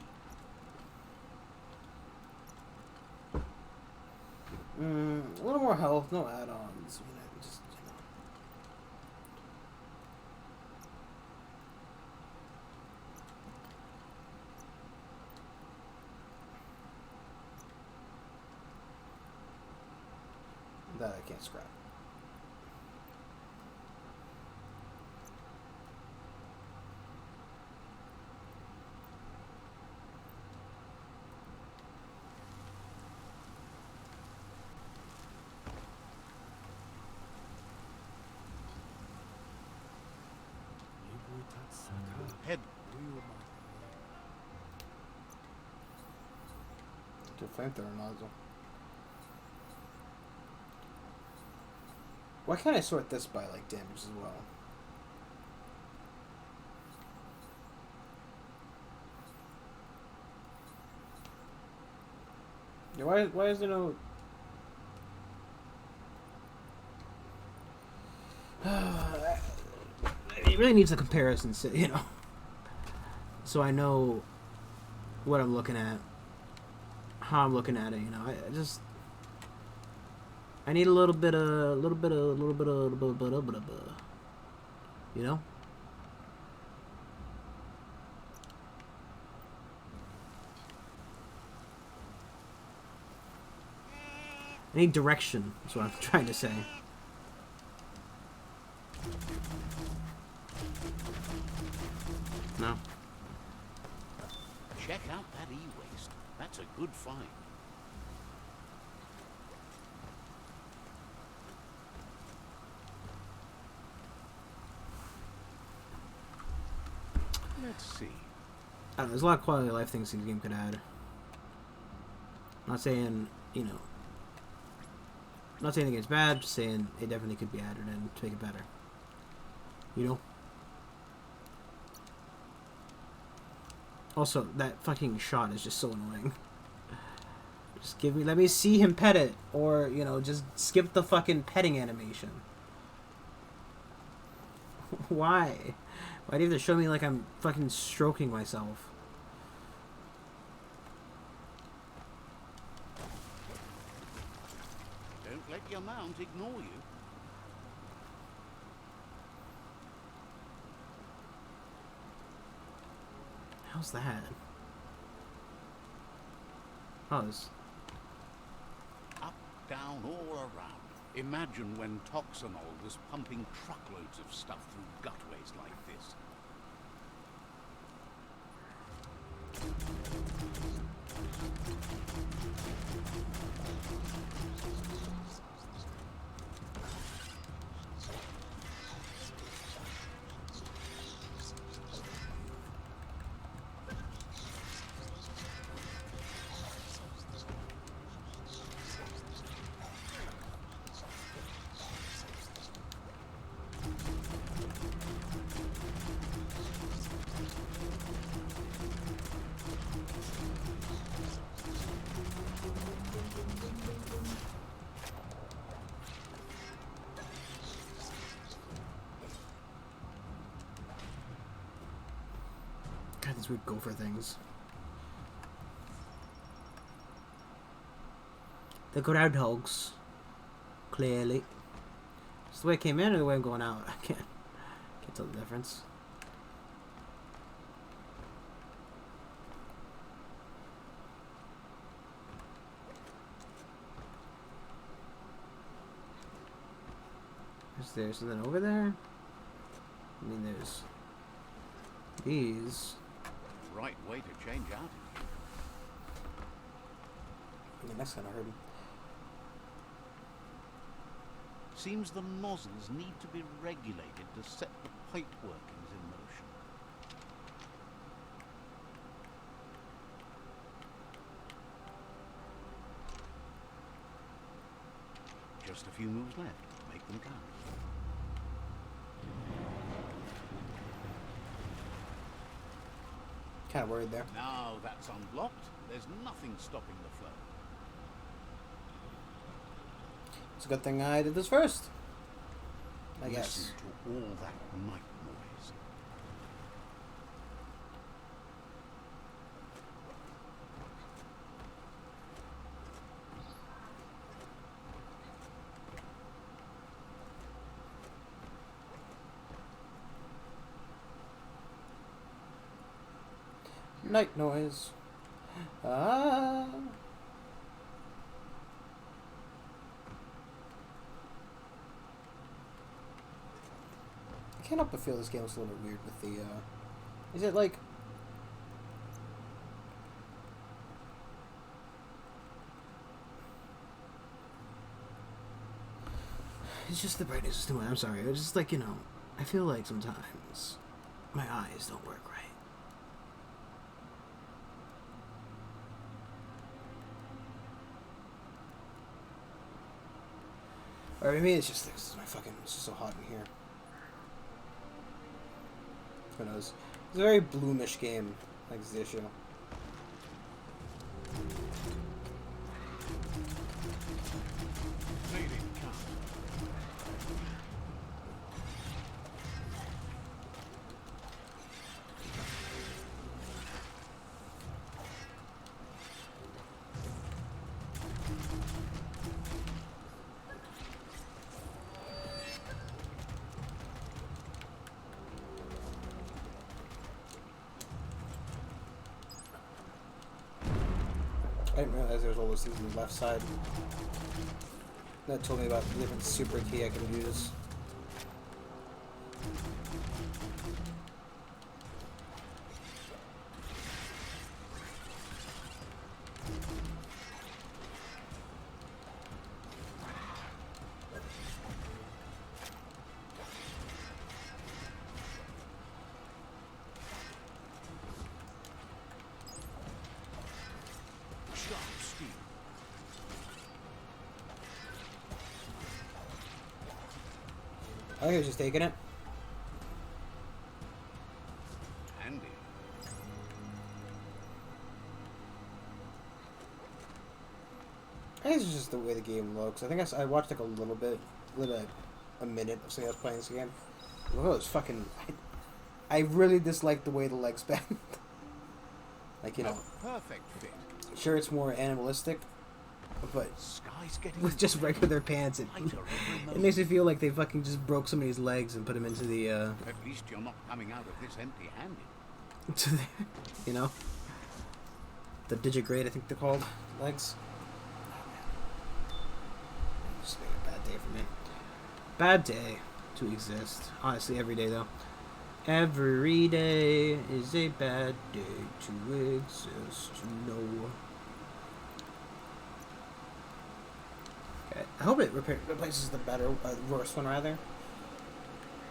a little more health, no add-ons. I mean, I just, you know. That I can't scrap. The flamethrower nozzle. Why can't I sort this by, like, damage as well? Yeah, why is there no... It really needs a comparison, you know, so I know what I'm looking at, how I'm looking at it. You know, I need a little bit of, you know. I need direction. That's what I'm trying to say. No. Check out that e-waste. That's a good find. Let's see. I don't know, there's a lot of quality of life things this game could add. I'm not saying, you know, I'm not saying the game's bad, just saying it definitely could be added in to make it better. You know? Also, that fucking shot is just so annoying. Just let me see him pet it. Or, you know, just skip the fucking petting animation. Why? Why do you have to show me like I'm fucking stroking myself? Don't let your mount ignore you. How's that? Oh, this... Up, down, all around. Imagine when Toxanol was pumping truckloads of stuff through gutways like this. God, these weird gopher things. The groundhogs. Clearly. It's the way I came in or the way I'm going out. I can't tell the difference. Is there something over there? I mean, there's these. Right way to change out. I mean, that's kind of hurting. Seems the nozzles need to be regulated to set the pipe workings in motion. Just a few moves left. Make them count. Kind of worried there. Now that's unblocked, there's nothing stopping the flow. It's a good thing I did this first. I guess. Listen to all that night noise. Night noise. Ah. I can't help but feel this game is a little bit weird with the, is it like... It's just the brightness is too much. I'm sorry. It's just like, you know, I feel like sometimes my eyes don't work right. Or maybe it's just this is my fucking. It's just so hot in here. Who knows? It's a very bloomish game. Like is the issue. I didn't realize there was all those things on the left side. That told me about the different super key I can use. I think I was just taking it. Handy. I think it's just the way the game looks. I think I watched like a little bit, a minute of somebody else playing this game. Look at those fucking. I really dislike the way the legs bend. Like, you know. Perfect fit. Sure, it's more animalistic, but Sky's getting with just regular pants, it makes me feel like they fucking just broke somebody's legs and put him into the, At least you're not coming out of this empty-handed. to the, you know, the digigrade, I think they're called, legs. Just made a bad day for me. Bad day to exist. Honestly, every day though. Every day is a bad day to exist. No. Okay. I hope it replaces the better, worse one rather.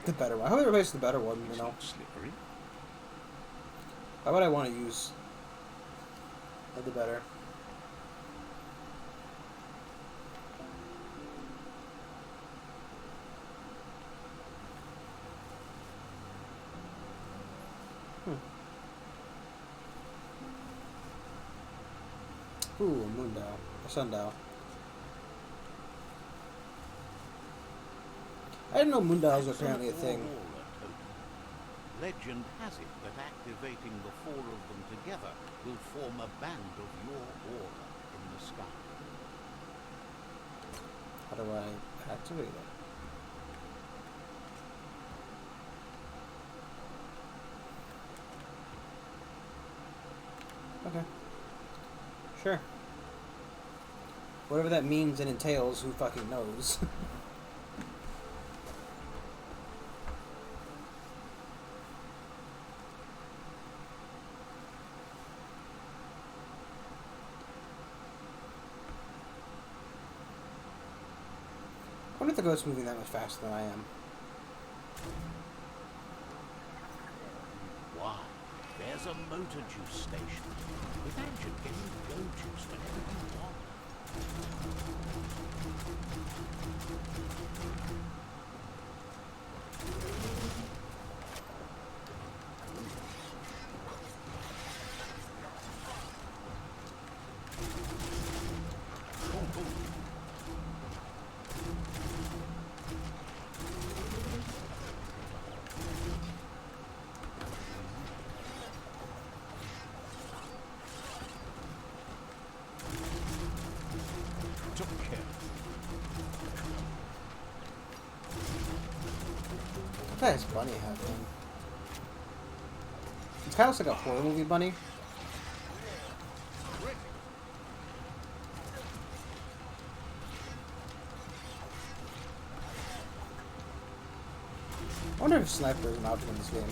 The better one. I hope it replaces the better one. You know. Slippery. Why would I want to use the better? Ooh, a moondial. A sundial. I didn't know moondials were apparently a thing. Legend has it that activating the four of them together will form a band of your aura in the sky. How do I activate it? Okay. Sure. Whatever that means and entails, who fucking knows? I wonder if the ghost's moving that much faster than I am. Why, there's a motor juice station. Imagine getting go juice whenever you want. Took care. What does bunny have then? It's kind of like a horror movie bunny. I wonder if sniper is an option in this game.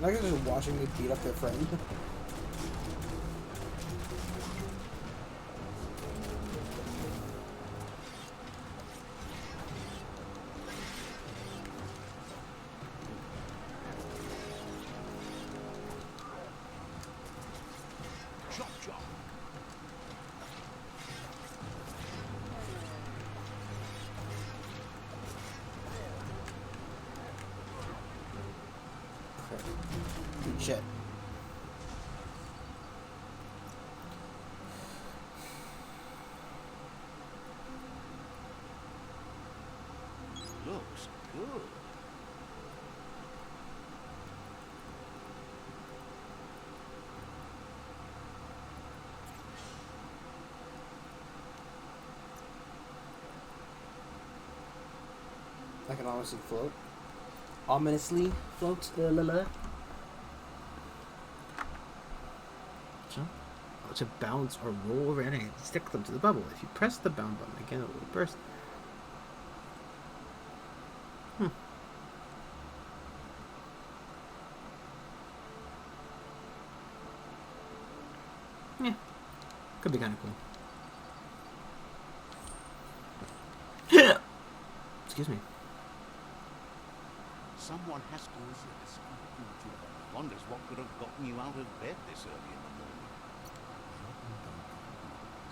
Like they're just watching me beat up their friend. Chop chop. Good shit. Looks good. I can honestly float. Ominously float. La la la. Jump. To bounce or roll over enemies, stick them to the bubble. If you press the bound button again, it will burst. Yeah. Could be kind of cool. Excuse me. Someone has to resist. Wonders what could have gotten you out of bed this early in the morning.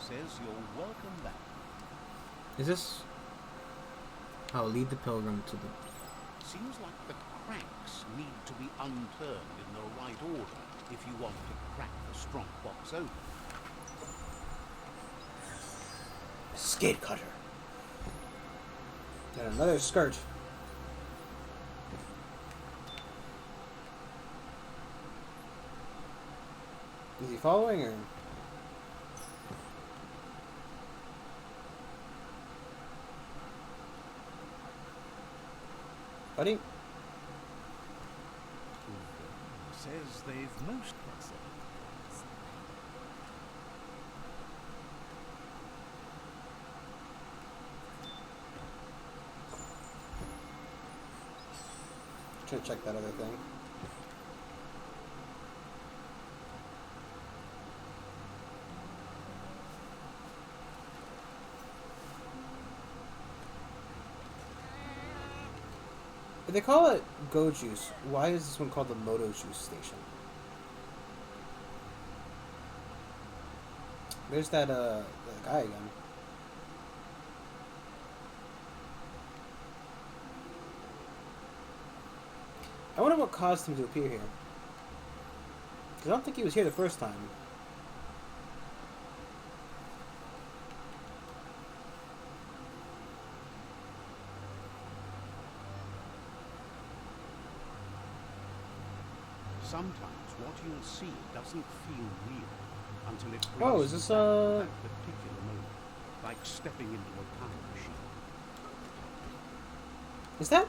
Says you're welcome back. Is this... I'll lead the pilgrim to the... Seems like the cranks need to be unturned in the right order if you want to crack the strong box open. Skate cutter. And another skirt. Is he following or? Buddy? Says they've most Should check that other thing. If they call it Go Juice, why is this one called the Moto Juice Station? There's that guy again. I wonder what caused him to appear here. Because I don't think he was here the first time. Sometimes what you'll see doesn't feel real until it Oh, is this at that particular moment, like stepping into a time machine. Is that?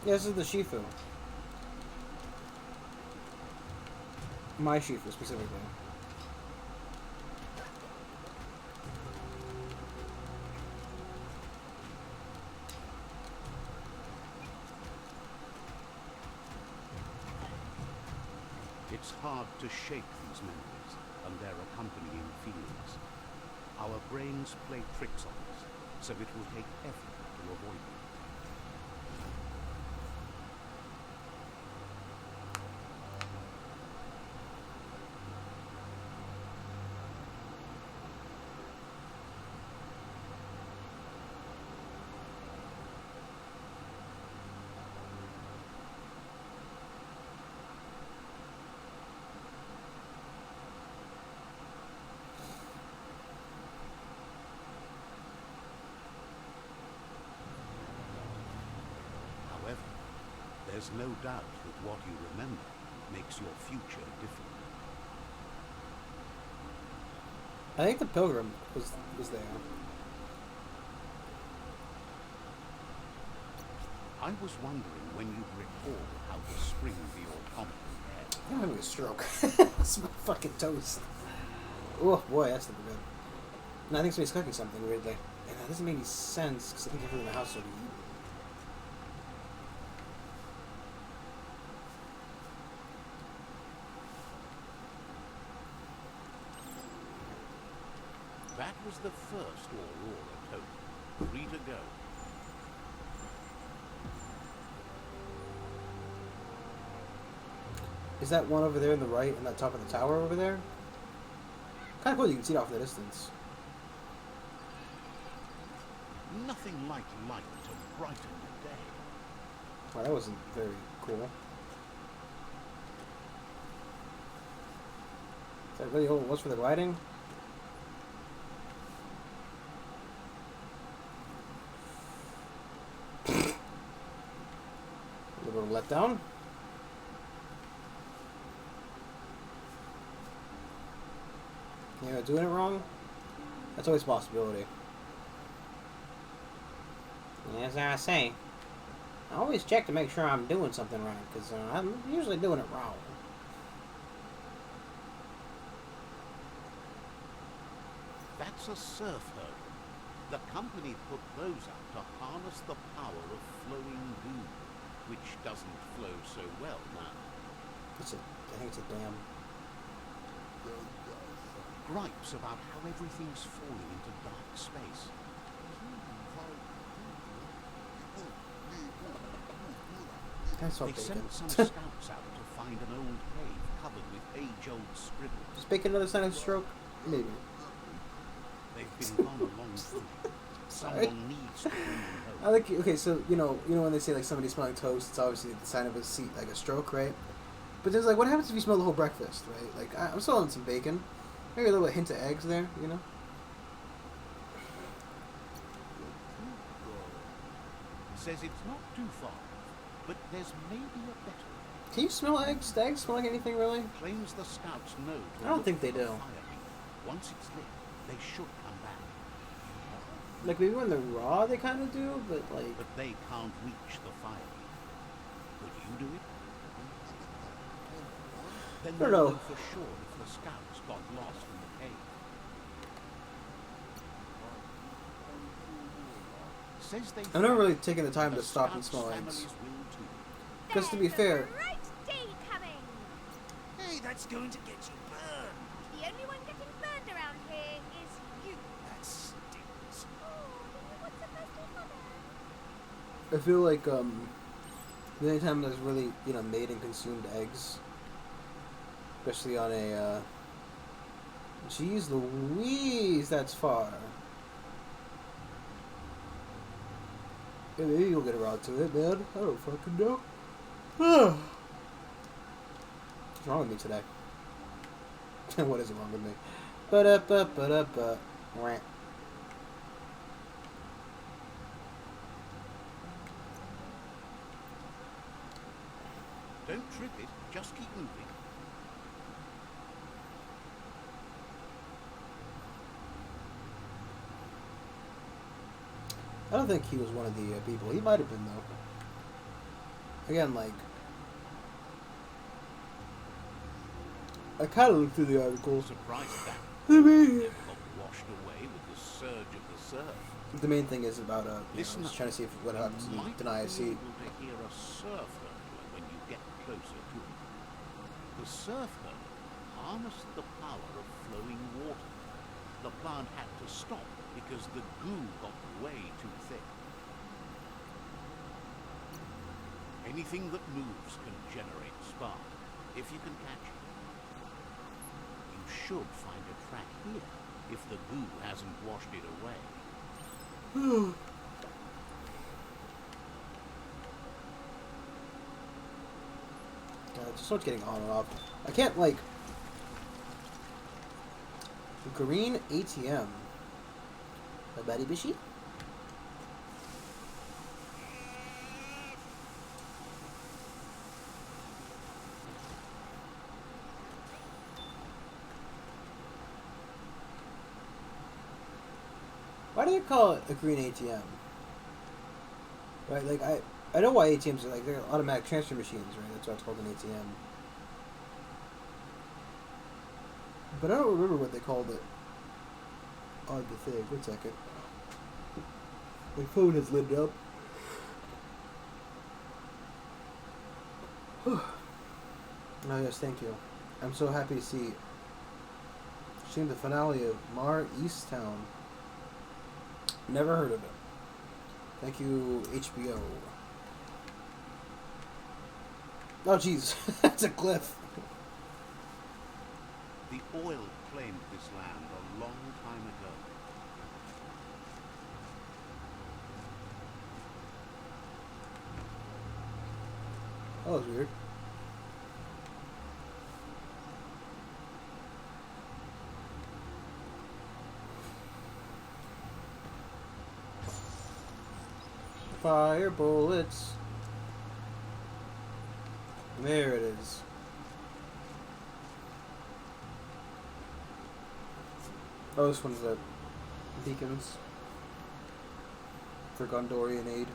Yeah, this is the Shifu. My Shifu specifically. It's hard to shake these memories and their accompanying feelings. Our brains play tricks on us, so it will take effort to avoid them. However, there's no doubt that what you remember makes your future different. I think the pilgrim was there. I was wondering when you'd recall how to spring the automaton head. I'm having a stroke. It's my fucking toast. Oh boy, that's never good. No, I think somebody's cooking something weirdly. And that doesn't make any sense because I think everyone in the house already eaten. That was the first Aurora token. 3 to go. Is that one over there in the right in that top of the tower over there? Kind of cool, you can see it off in the distance. Nothing like light to brighten the day. Well, that wasn't very cool. Is that really all it was for the lighting? A little bit of letdown. Yeah, doing it wrong? That's always a possibility. As I say, I always check to make sure I'm doing something right, because I'm usually doing it wrong. That's a surf hurdle. The company put those up to harness the power of flowing goo, which doesn't flow so well now. I think it's a dam. Gripes about how everything's falling into dark space. That's all They bacon. sent some scouts out to find an old cave covered with age-old scribbles. Is bacon another sign of stroke? Maybe. They've been gone a long time. Someone needs to bring them home. I like. Okay, so you know when they say like somebody smelling toast, it's obviously the sign of a seat, like a stroke, right? But there's like, what happens if you smell the whole breakfast, right? Like I'm smelling some bacon, maybe a little hint of eggs there, you know. Says it's not too far, but there's maybe a better way. Can you smell eggs? Do eggs smell like anything really? Claims the scouts know to I don't look think they for the do. fire beat. Once it's lit, they should come back. Like maybe when they're raw, they kind of do, but like. But they can't reach the fire beat. Could you do it? Then I don't we'll know. know for sure if the scouts got lost in the cave. Says they I've never found really taken the time the to stop and scouts' smell families eggs. will too. Because to be fair, There's a bright day coming. Hey, that's going to get you burned. The only one getting burned around here is you. That stinks. Oh, what's supposed to be funny? I feel like the only time there's really made and consumed eggs, especially on a Jeez Louise, that's far. Yeah, maybe you'll get around to it, man. I don't fucking know. What's wrong with me today? What is wrong with me? Ba-da-ba-ba-da-ba. Wah. Don't trip it, just keep moving. I don't think he was one of the people. He might have been, though. Again, like... I kind of looked through the articles. Surprised that I mean... never got washed away with the surge of the surf. The main thing is about, Listen just up. trying to see what happens You if you might deny a be seat. able to hear a surf hurdler when you get closer to it. The surf hurdler harnessed the power of flowing water. The plant had to stop because the goo got way too thick. Anything that moves can generate spark, if you can catch it. You should find a track here, if the goo hasn't washed it away. God, it just starts getting on and off. I can't, like... Green ATM. A Betty Bishy? Why do they call it a green ATM? Right, like I know why ATMs are like they're automatic transfer machines, right? That's why it's called an ATM. But I don't remember what they called it on the thing. 1 second. My phone has lit up. Oh yes, thank you. I'm so happy to see the finale of Mar Easttown. Never heard of it. Thank you, HBO. Oh jeez, that's a cliff. The oil claimed this land a long time ago. Oh, that was weird. Fire bullets. There it is. Oh, this one's the beacons for Gondorian aid.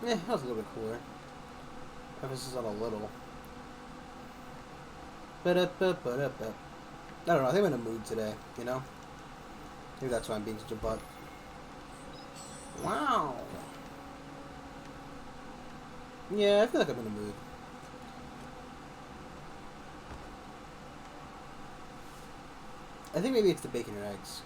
Yeah, that was a little bit cooler. Emphasis on a little. Ba-da-ba-ba-da-ba. I don't know, I think I'm in a mood today, you know? Maybe that's why I'm being such a butt. Wow! Yeah, I feel like I'm in a mood. I think maybe it's the bacon and eggs.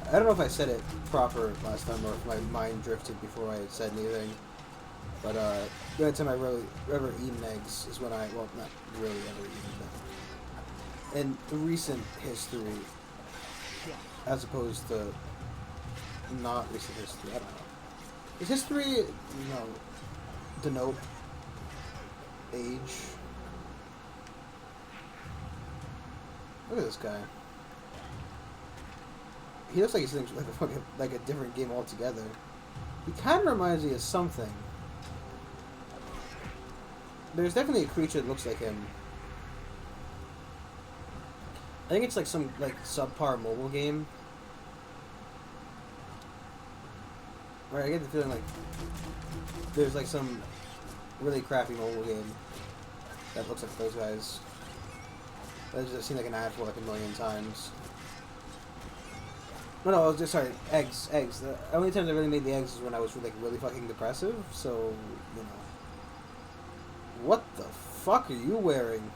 I don't know if I said it proper last time or if my mind drifted before I had said anything. But the only time I really ever eaten eggs is when well, not really ever eaten, but in recent history, as opposed to not recent history. I don't know. Is history, denote age? Look at this guy. He looks like he's like a fucking like a different game altogether. He kind of reminds me of something. There's definitely a creature that looks like him. I think it's like some like subpar mobile game. Right, I get the feeling like there's like some really crappy mobile game that looks like those guys. I've seen like an ad for like 1,000,000 times. No, I was just sorry. Eggs. The only times I really made the eggs is when I was like really fucking depressive. So what the fuck are you wearing?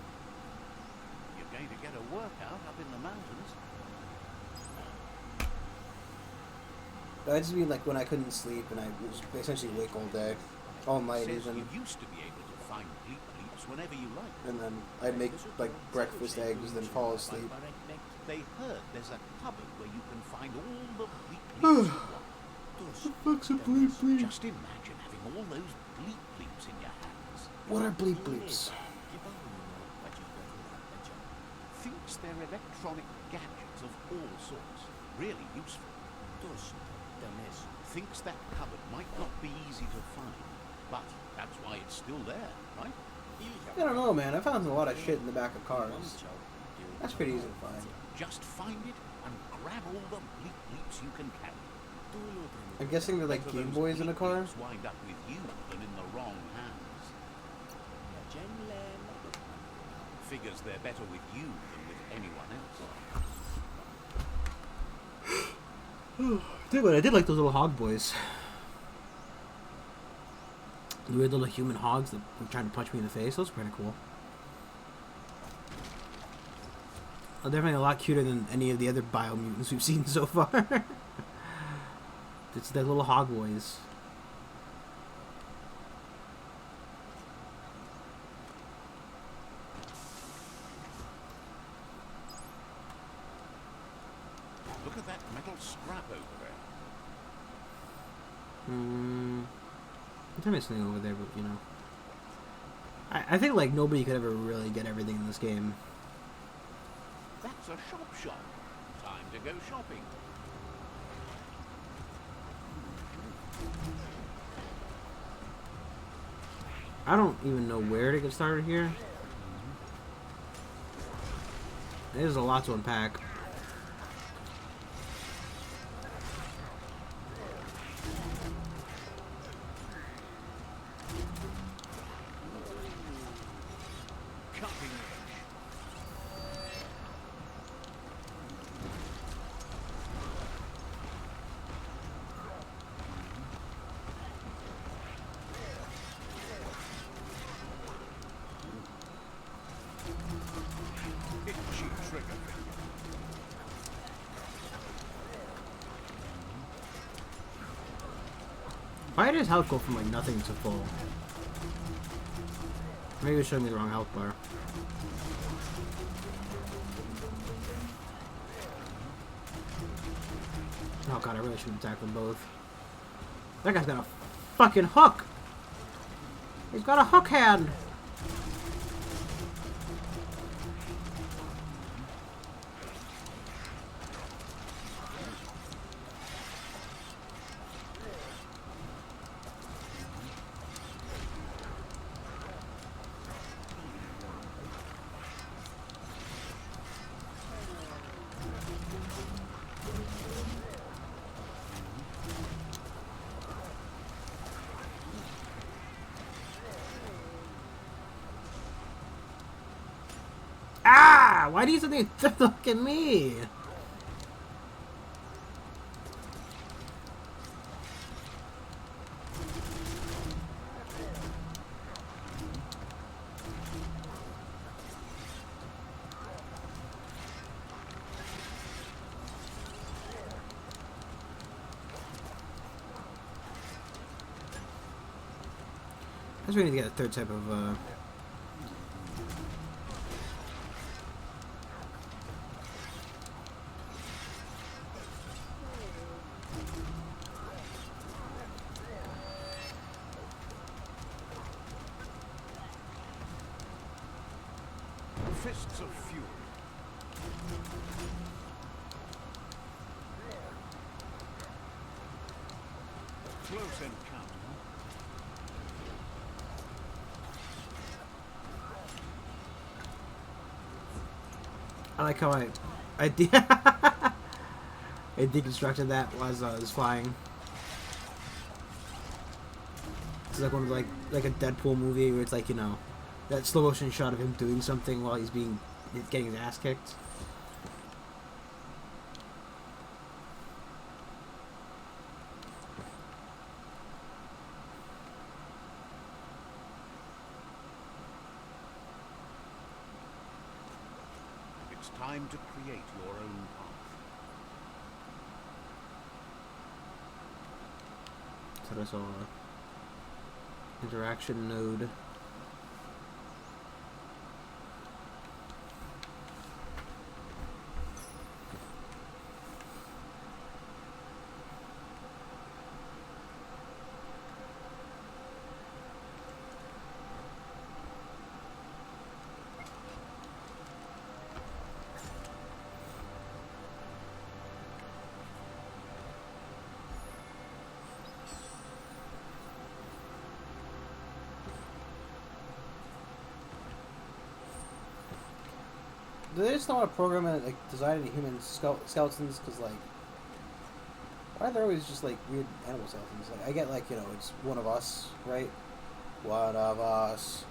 You're going to get a workout up in the mountains. I just mean like when I couldn't sleep and I was essentially awake all day, all night Says even. you used to be able to find bleep bleeps whenever you liked. And then I'd make like breakfast eggs, then fall asleep. They heard there's a cupboard where you can find all the bleep bleeps you want. The fuck's a bleep bleep? Just imagine having all those bleep bleeps in your hands. What are bleep bleeps? Thinks they're electronic gadgets of all sorts. Really useful. Thinks that cupboard might not be easy to find, but that's why it's still there, right? I don't know, man. I found a lot of shit in the back of cars. That's pretty easy to find. Just find it and grab all the bleep bleeps you can carry. I'm guessing they're like Game Boys in a car. Wind up with you than in the wrong hands. Figures they're better with you than with anyone else. I did like those little hog boys. The weird little human hogs that were trying to punch me in the face. Those were pretty cool. They're definitely a lot cuter than any of the other biomutants we've seen so far. It's the little hog boys. Look at that metal scrap over there. There is something over there, but I think like nobody could ever really get everything in this game. That's a shop. Time to go shopping. I don't even know where to get started here. There's a lot to unpack. Why did his health go from like nothing to full? Maybe it showed me the wrong health bar. Oh god, I really should attack them both. That guy's got a fucking hook! He's got a hook hand! Ah! Why do you something look at me? I just really need to get a third type of Fists of fury. Close encounter. I like how I I deconstructed that as I was flying. It's like one of like a Deadpool movie where it's like, you know, that slow motion shot of him doing something while he's getting his ass kicked. It's time to create your own path. So that's all interaction node. Do they just not want to program it, like, design any human skeletons? Because, like, why are there always just, like, weird animal skeletons? Like, I get, like, you know, it's one of us, right? One of us.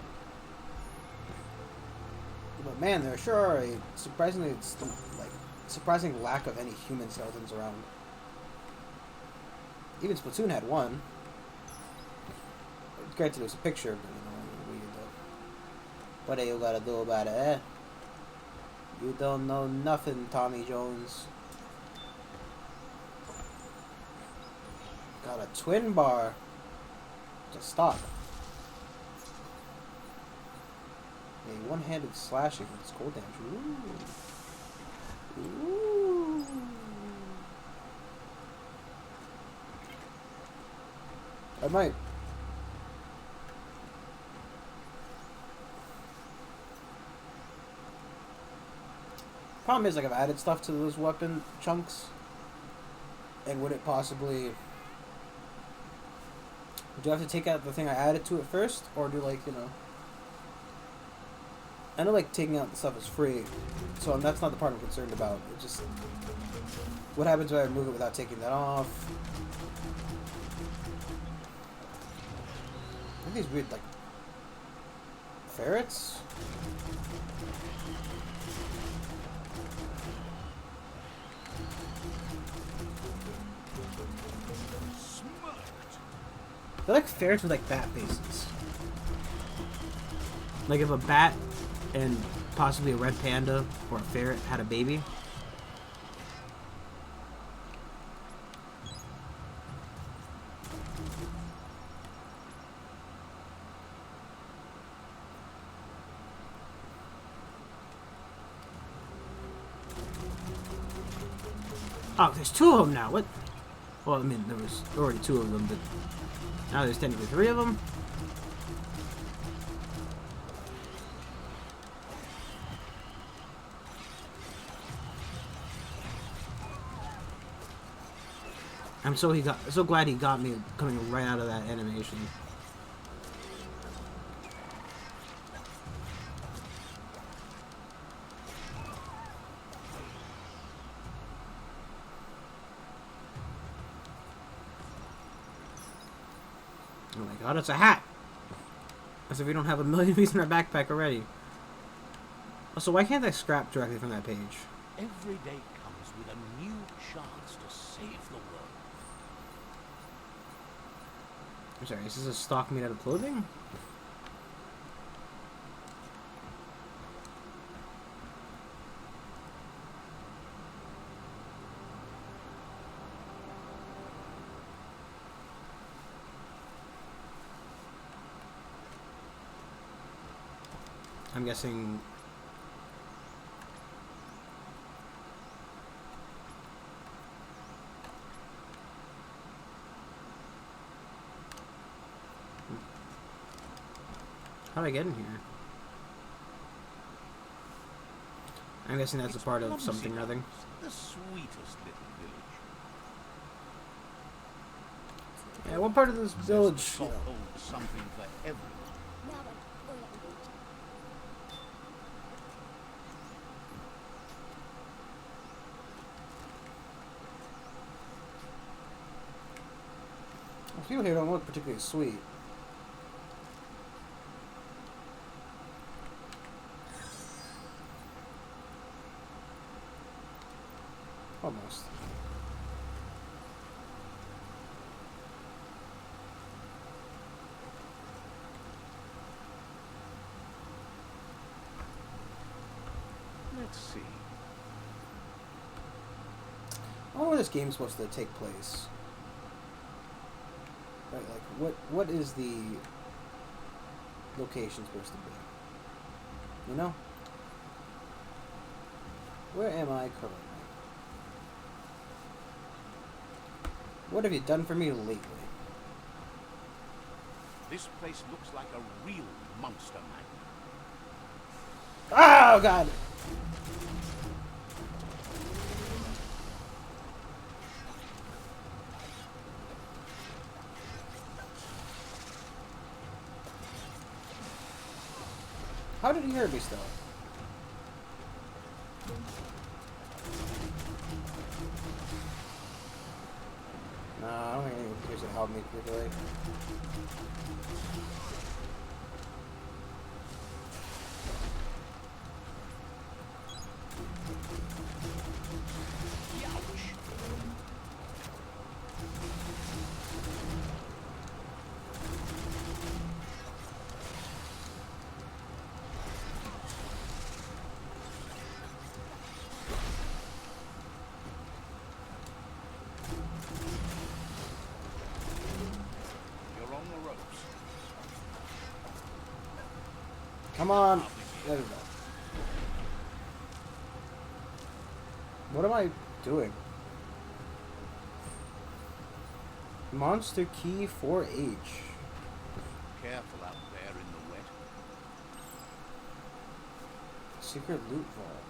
But, man, there sure are a surprising lack of any human skeletons around. Even Splatoon had one. Granted, it was a picture, but, you know, weird, though. What do you gotta do about it, eh? You don't know nothing, Tommy Jones. Got a twin bar. Just stop. A one-handed slashing. It's cold damage. Ooh. Ooh. I might. Problem is, like, I've added stuff to those weapon chunks, and would it possibly... Do I have to take out the thing I added to it first, or do, like, you know... I know, like, taking out the stuff is free, so that's not the part I'm concerned about. It just... What happens when I remove it without taking that off? Look at these weird, like... ferrets? They're like ferrets with, like, bat faces. Like if a bat and possibly a red panda or a ferret had a baby. Oh, there's two of them now. What? Well, I mean, there was already two of them, but now there's technically three of them. I'm so glad he got me coming right out of that animation. Oh my god, it's a hat! As if we don't have a million of these in our backpack already. Also, why can't I scrap directly from that page? Every day comes with a new chance to save the world. I'm sorry, is this a stock made out of clothing? I'm guessing... How did I get in here? I'm guessing that's a part of something or other. The sweetest little village. Yeah, what part of this village? Shop holds something for everyone. People here don't look particularly sweet. Almost. Let's see. I wonder where this game's supposed to take place. Right, like, what is the location supposed to be? You know? Where am I currently? What have you done for me lately? This place looks like a real monster magnet. Oh, God! How did he hear me still? No, I don't think anyone appears to help me particularly. Come on. There we go. What am I doing? Monster key 4H. Careful out there in the wet. Secret loot vault.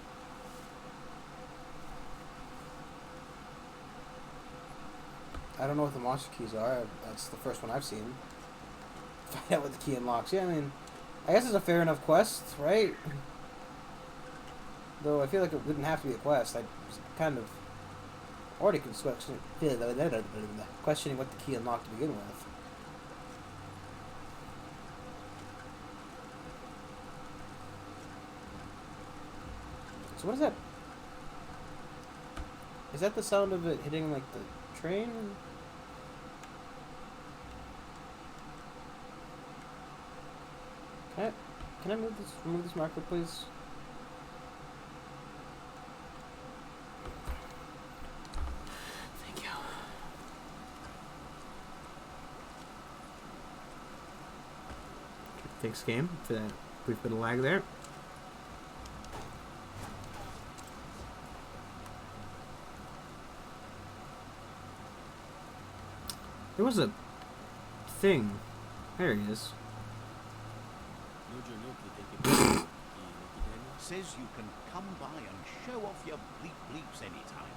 I don't know what the monster keys are. That's the first one I've seen. Find out what the key unlocks. Yeah, I mean, I guess it's a fair enough quest, right? Though I feel like it wouldn't have to be a quest. I was kind of already questioning what the key unlocked to begin with. So what is that? Is that the sound of it hitting like the train? Can I remove this marker, please? Thank you. Thanks, game, for that brief bit of lag there. There was a thing. There he is. Says you can come by and show off your bleep bleeps anytime.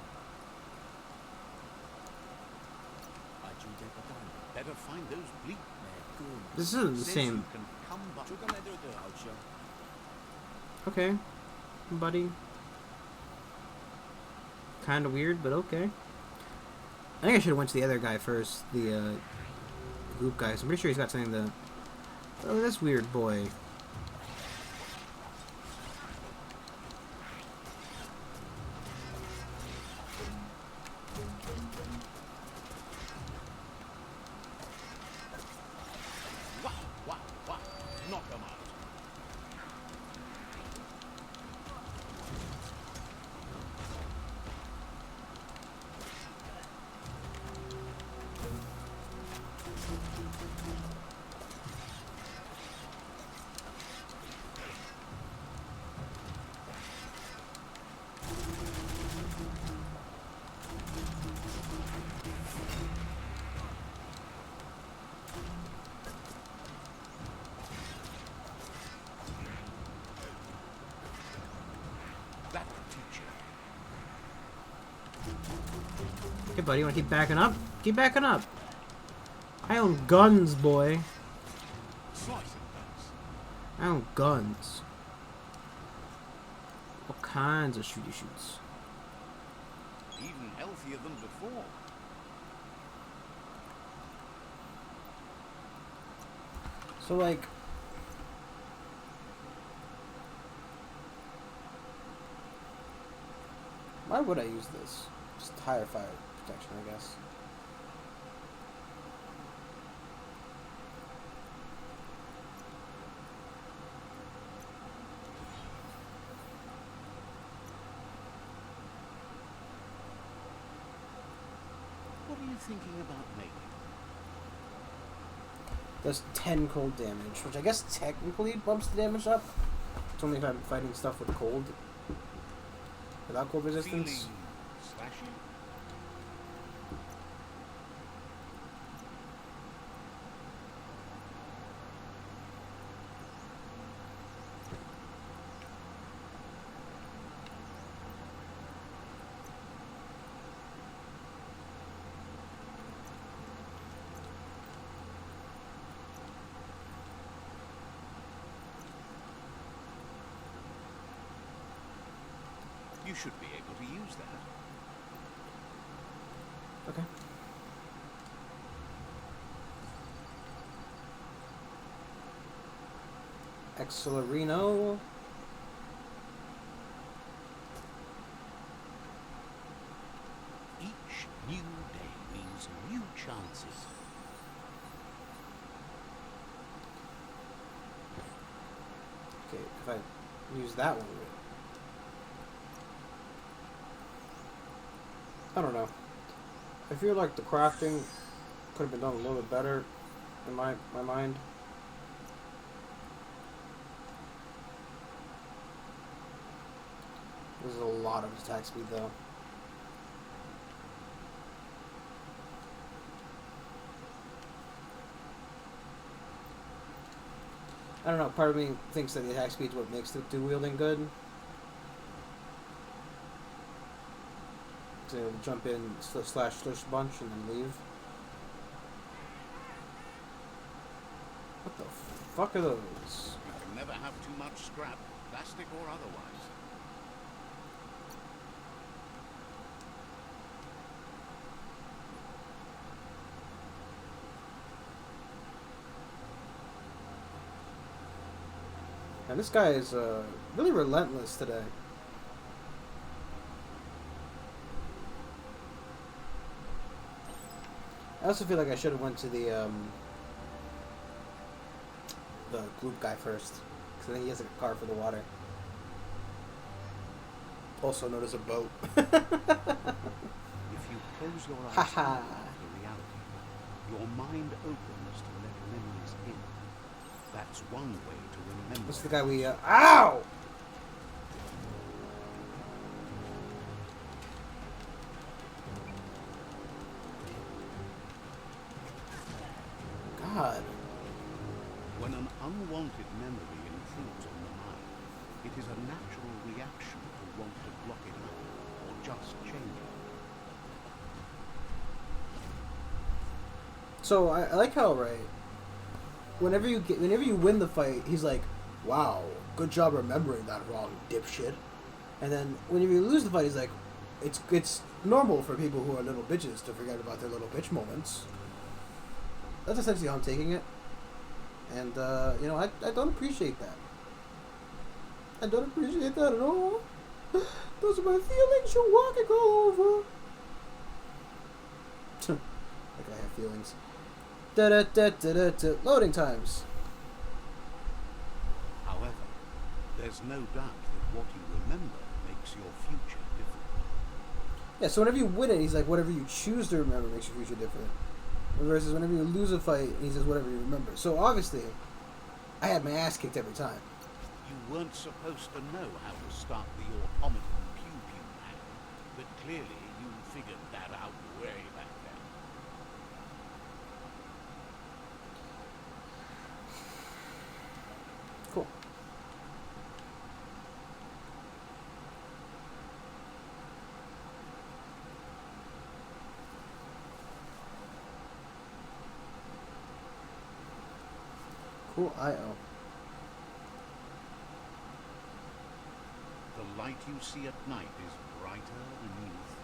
Better find those bleep. This isn't the Says same. you can come by. Okay, buddy. Kind of weird, but okay. I think I should have went to the other guy first, the group guy. So I'm pretty sure he's got something to. Oh, this weird boy. Wow, wow, wow. Knock 'em out. That'll teach you. Okay, buddy, you want to keep backing up? Keep backing up. I own guns, boy. Slice and dice. I own guns. All kinds of shooty shoots. Even healthier than before. So, like, why would I use this? Just higher fire protection, I guess. What are you thinking about making? Does 10 cold damage, which I guess technically bumps the damage up. It's only if I'm fighting stuff with cold. Without cold resistance. Feeling slashy? You should be able to use that. Okay. Accelerino. Each new day means new chances. Okay, if I use that one. I don't know. I feel like the crafting could have been done a little bit better in my mind. This is a lot of attack speed though. I don't know, part of me thinks that the attack speed is what makes the dual wielding good. To jump in, slash a bunch, and then leave. What the fuck are those? You can never have too much scrap, plastic or otherwise. And this guy is really relentless today. I also feel like I should have went to the gloop guy first, because I think he has like a car for the water. Also known as a boat. If you close your eyes Haha. to reality, your mind opens to let memories in. That's one way to remember. This is the guy we ow! God. When an unwanted memory intrudes on the mind, it is a natural reaction to want to block it out or just change it. So I like how, right, whenever you win the fight, he's like, "Wow, good job remembering that wrong, dipshit." And then whenever you lose the fight, he's like, "It's normal for people who are little bitches to forget about their little bitch moments." That's essentially how I'm taking it, and you know, I don't appreciate that. I don't appreciate that at all. Those are my feelings you're walking all over. Like I have feelings. Da-da-da-da-da-da. Loading times. However, there's no doubt that what you remember makes your future different. Yeah, so whenever you win it, he's like, whatever you choose to remember makes your future different. Versus whenever you lose a fight, he says, whatever you remember. So obviously, I had my ass kicked every time. You weren't supposed to know how to start the automaton pew-pew man, but clearly you figured that out way back then. Cool. Cool I.O. The light you see at night is brighter than you think.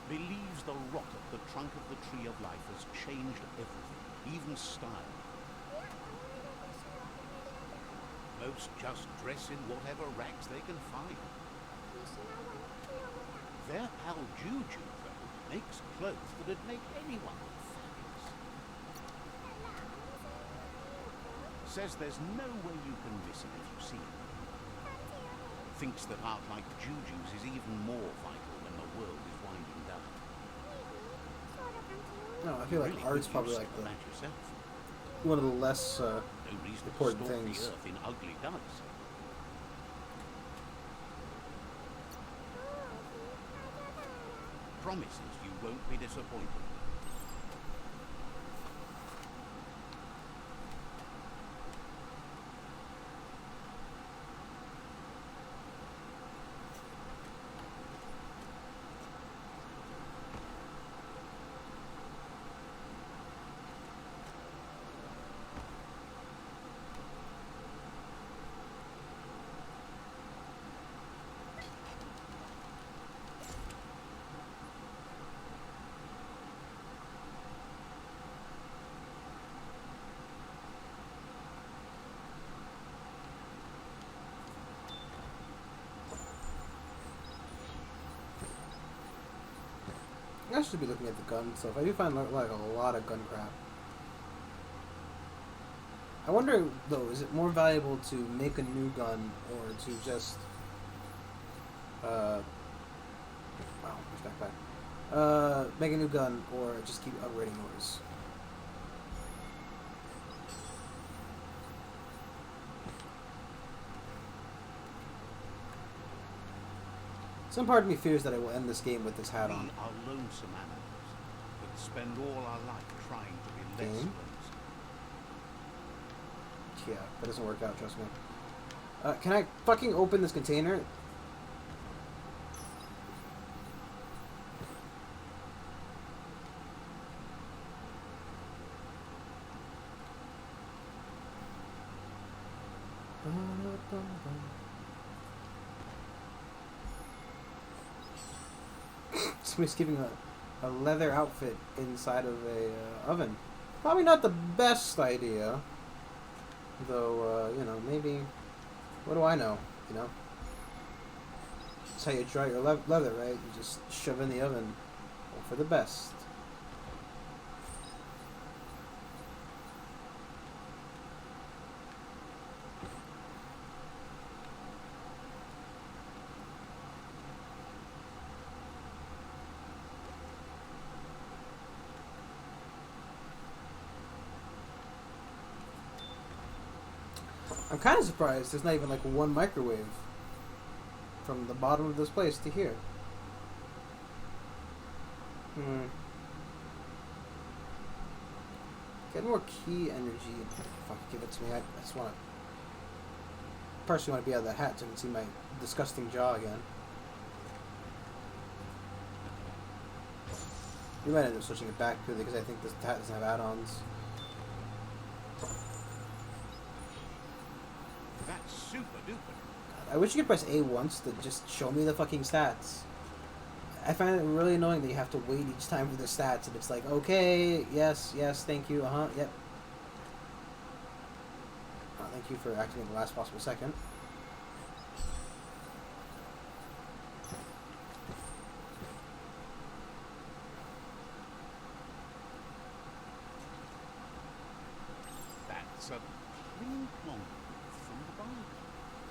Believes the rot at the trunk of the tree of life has changed everything, even style. Most just dress in whatever rags they can find. Their pal Juju, though, makes clothes that'd make anyone look fabulous. Says there's no way you can miss him if you see him. Thinks that art like Juju's is even more vital when the world is winding down. No, I feel like Really art's good probably use like of that yourself. one of the less No reason important to stalk things. the earth in ugly duds. Promises you won't be disappointed. I should be looking at the gun stuff. I do find like a lot of gun crap. I wonder though, is it more valuable to make a new gun or to just wow, where's backpack? Make a new gun or just keep upgrading yours? Some part of me fears that I will end this game with this hat We on. are lonesome animals that spend all our life trying to be less Game? lonesome. Yeah, that doesn't work out, trust me. Can I fucking open this container? Somebody's keeping a leather outfit inside of a oven. Probably not the best idea. Though, you know, maybe... What do I know, you know? That's how you dry your leather, right? You just shove in the oven. Hope for the best. I'm kind of surprised there's not even like one microwave from the bottom of this place to here. Get more key energy. Fuck, give it to me. I just want to... Personally want to be out of that hat so I can see my disgusting jaw again. We might end up switching it back purely because I think this hat doesn't have add-ons. That's super duper. I wish you could press A once to just show me the fucking stats. I find it really annoying that you have to wait each time for the stats, and it's like, okay, yes, thank you, yep. Thank you for acting at the last possible second. That's a ring clong from the Bible.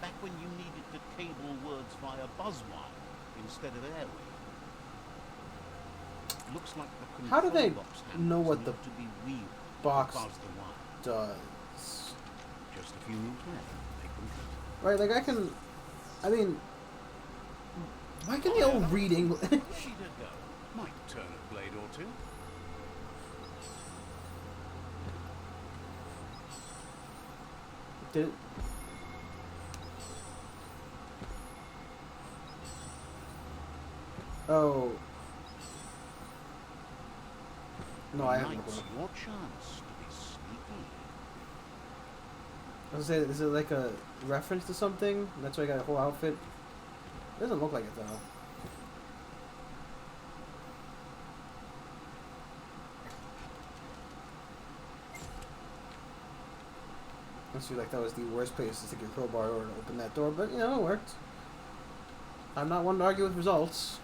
Back when you needed to cable words via buzzwire instead of airwave. Looks like the control How do they box know what need the to be wheeled box to buzz the wire. does? Just a few moves left. They complete. Right, like I can... I mean... Why can they all read English? She did go. Might turn a blade or two. Did... Oh... No, I haven't. Night's your chance to be sneaky. I was gonna say, is it like a reference to something? That's why I got a whole outfit. It doesn't look like it though. Must feel like that was the worst place to stick your crowbar or to open that door, but you know, it worked. I'm not one to argue with results.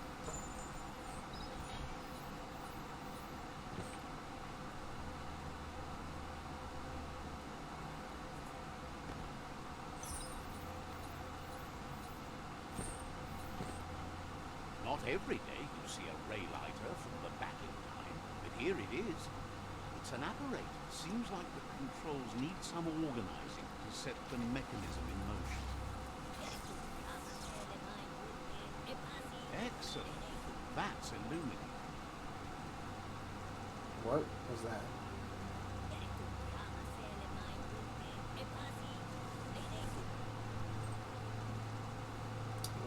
Not every day you see a ray lighter from the back in time, but here it is. It's an apparatus. Seems like the controls need some organizing to set the mechanism in motion. Excellent. That's illuminating. What was that?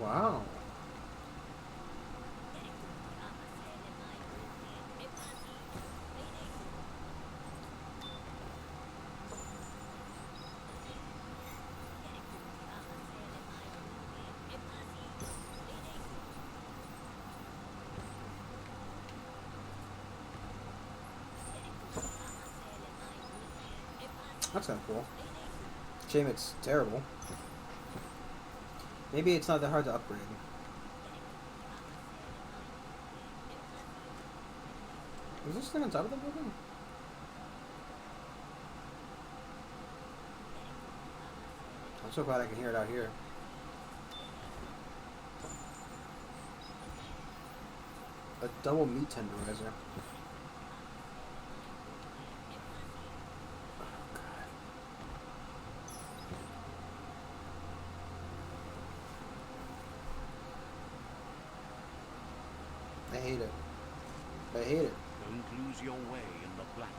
Wow. That's kind of cool. Shame it's terrible. Maybe it's not that hard to upgrade. Is this thing on top of the building? I'm so glad I can hear it out here. A double meat tenderizer. I hate it. I hate it. Don't lose your way in the blackness.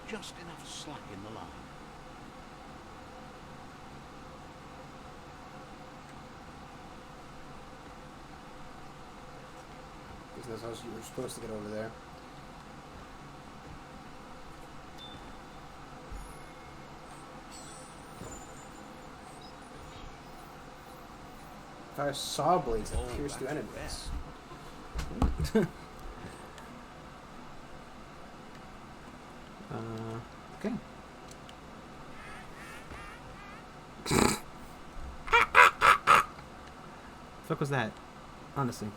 Just enough slack in the line. Because that's how you were supposed to get over there. Fire saw blades that pierce through enemies. Okay. Fuck was that? Honestly.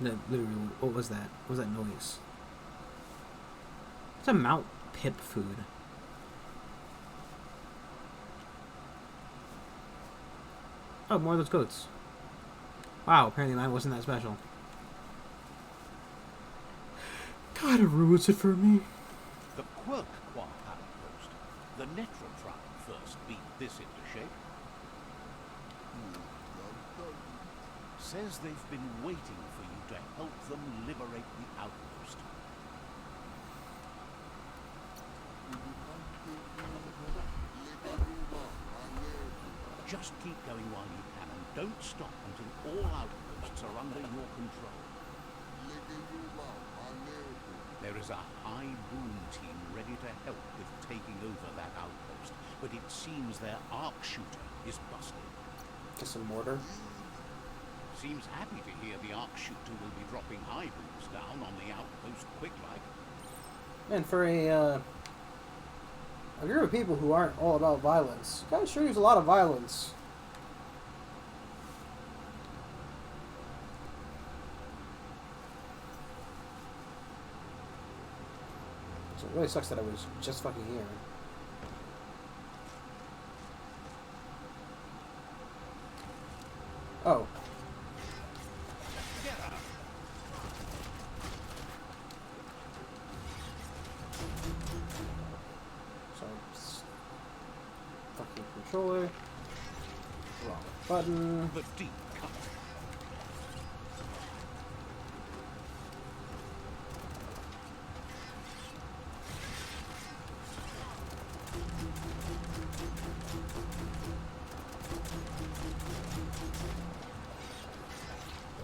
No, literally, what was that? What was that noise? It's a Mount Pip food. Oh, more of those goats. Wow, apparently mine wasn't that special. God, it ruins it for me. The Quirk-Qua outpost. The Netrotron first beat this into shape. Says they've been waiting for you to help them liberate the outpost. Just keep going while you can and don't stop until all outposts are under your control. There is a high boom team ready to help with taking over that outpost, but it seems their arc shooter is busted. Get some mortar. Seems happy to hear the arc shooter will be dropping high booms down on the outpost quick like. Man, for a group of people who aren't all about violence, you guys sure use a lot of violence. So it really sucks that I was just fucking here. Oh. Fucking controller. Wrong button. The deep cut.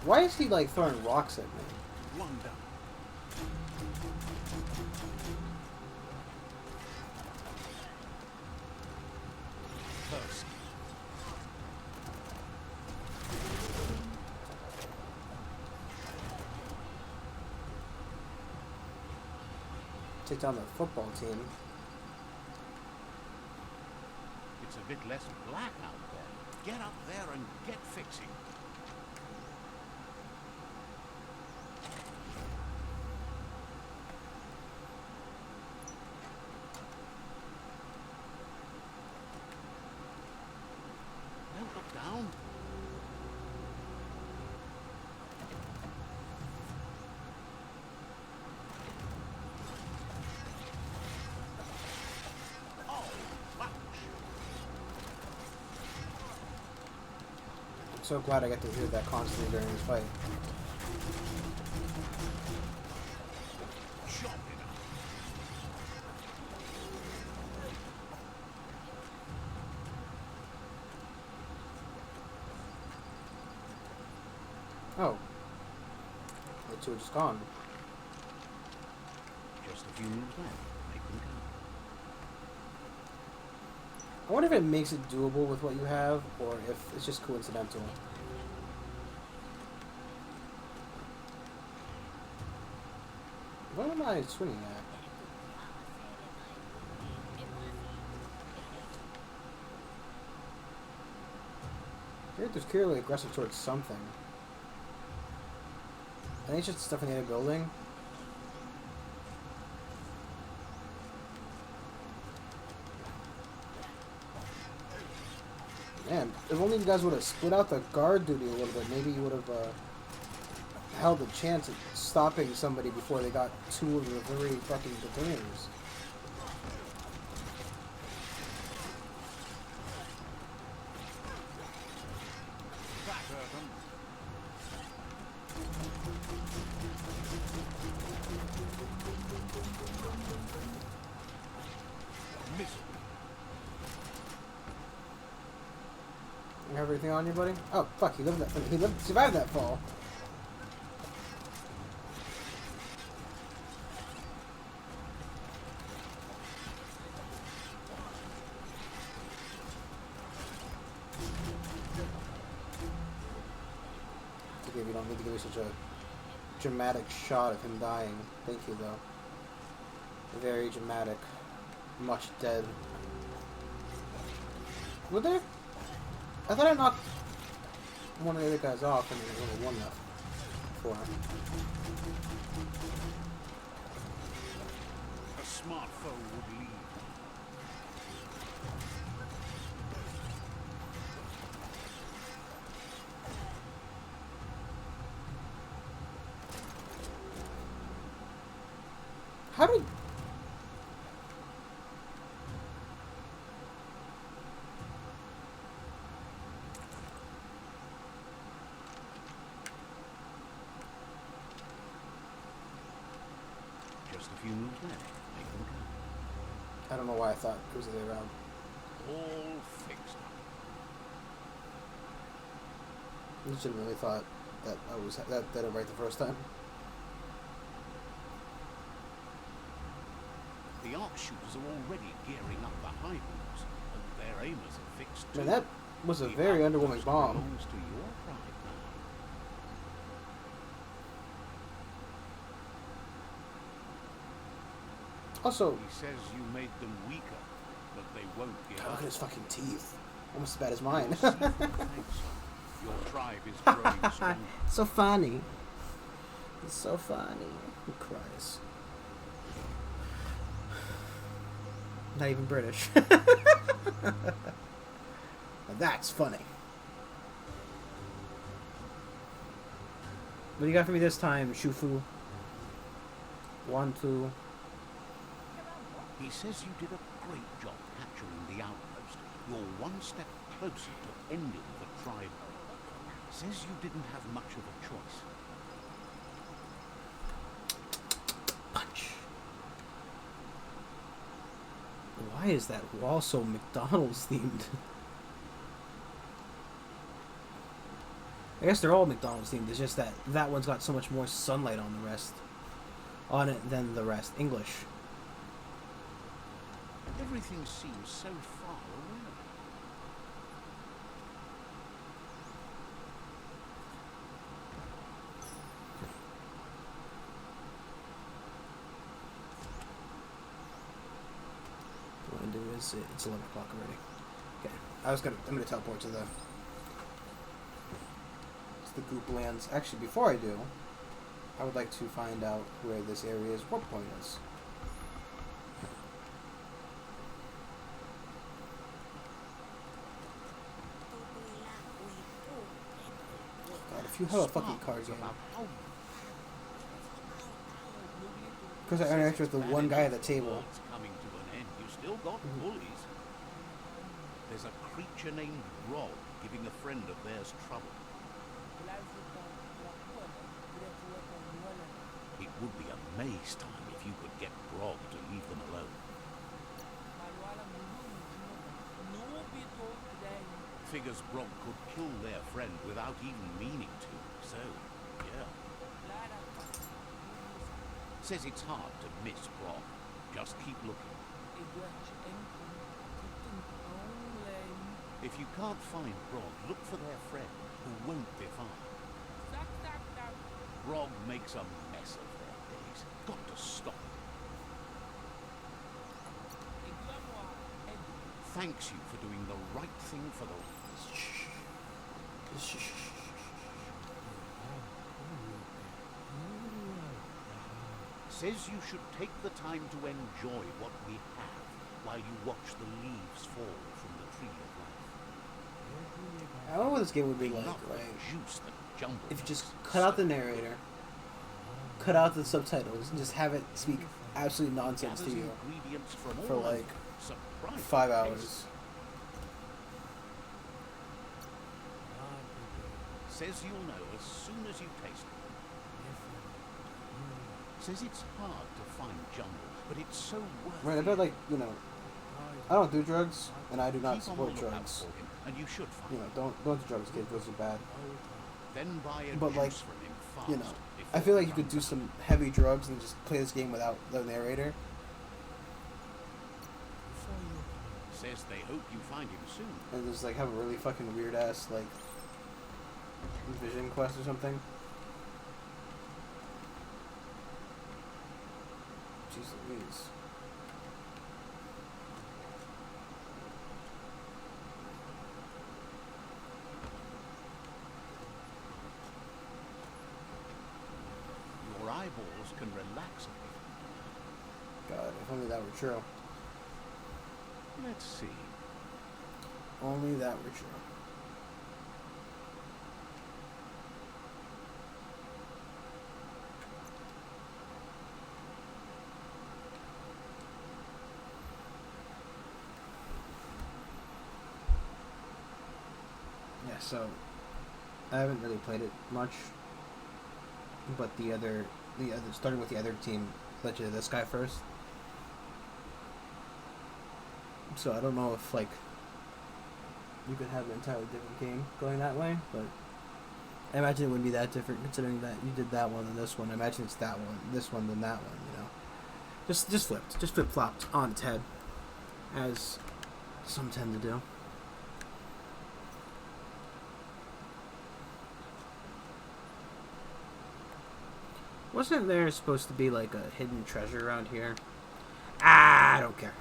Why is he like throwing rocks at me? One down. First. Take down the football team. It's a bit less black out there. Get up there and get fixing. Don't look down. Oh, ouch. I'm so glad I get to hear that constantly during this fight. Chop it up. Oh. The two are just gone. Just a few moves left. Make them count. I wonder if it makes it doable with what you have, or if it's just coincidental. What am I swinging at? Character's clearly aggressive towards something. I think it's just stuff in the other building. Man, if only you guys would have split out the guard duty a little bit, maybe you would have held a chance at stopping somebody before they got two of the three fucking containers. That hurt them. Miss it. You have everything on you, buddy? Oh, fuck, he survived that fall. Okay, we don't need to give me such a dramatic shot of him dying. Thank you, though. Very dramatic. Much dead. Were there? I thought I knocked one of the other guys off and there was only one left. Before. A smart foe would lead. How did... Just a few moves left. Make them count. I don't know why I thought it was the other way around. All fixed. I legitimately thought that I was that did it right the first time. The arc shooters are already gearing up the high moves, and their aimers are fixed too. Man, that was a very underwhelming bomb. Belongs to your pride now. Also, He says you made them weaker, but they won't give God, up. look at his fucking teeth. Almost as bad as mine. Thanks, son. Your tribe is growing stronger. So funny. It's so funny. He cries. Not even British. Now that's funny. What do you got for me this time, Shufu? 1, 2. He says you did a great job capturing the outpost. You're one step closer to ending the tribe. Says you didn't have much of a choice. Punch. Why is that wall so McDonald's themed? I guess they're all McDonald's themed. It's just that that one's got so much more sunlight on the rest, on it than the rest. English. Everything seems so far away. What I'm gonna do is it's 11 o'clock already. Okay, I'm gonna teleport to the goop lands. Actually, before I do, I would like to find out where this area's warp point is. God, if you have a fucking card game. Because I interact with the one guy at the table. Coming to an end. You still got bullies. There's a creature named Grog giving a friend of theirs trouble. It would be a maze time if you could get Grog to leave them alone. Figures Grog could kill their friend without even meaning to, so, yeah. Says it's hard to miss Grog. Just keep looking. If you can't find Grog, look for their friend, who won't be far. Grog makes a mess of their days. Got to stop him. Thanks you for doing the right thing for the... Says you should take the time to enjoy what we have while you watch the leaves fall from the tree of life. I don't know what this game would be like, Not the right? juice that jumbled If you just us. cut out the narrator, cut out the subtitles, and just have it speak absolute nonsense to Gathers you ingredients from for all like over. Surprising 5 taste. hours. Says you'll know as soon as you taste it. Says it's hard to find jumble, but it's so worth Right, I it. bet like, you know, I don't do drugs, and I do not Keep on support the lookout drugs. for him, and you should find You know, him. don't do drugs, kids, drugs are bad. Then buy a But, juice like, from him fast. You know, I before feel like he you could comes do out. some heavy drugs and just play this game without the narrator. Says they hope you find him soon. And just like have a really fucking weird ass like Vision quest or something. Jeez Louise. Your eyeballs can relax a bit. God, if only that were true. Let's see. Only that were true. Yeah, so I haven't really played it much, but the other starting with the other team led you to this guy first. So I don't know if like you could have an entirely different game going that way, but I imagine it wouldn't be that different considering that you did that one and this one. I imagine it's that one, this one, then that one. You know, just flip flopped on its head, as some tend to do. Wasn't there supposed to be like a hidden treasure around here? I don't care.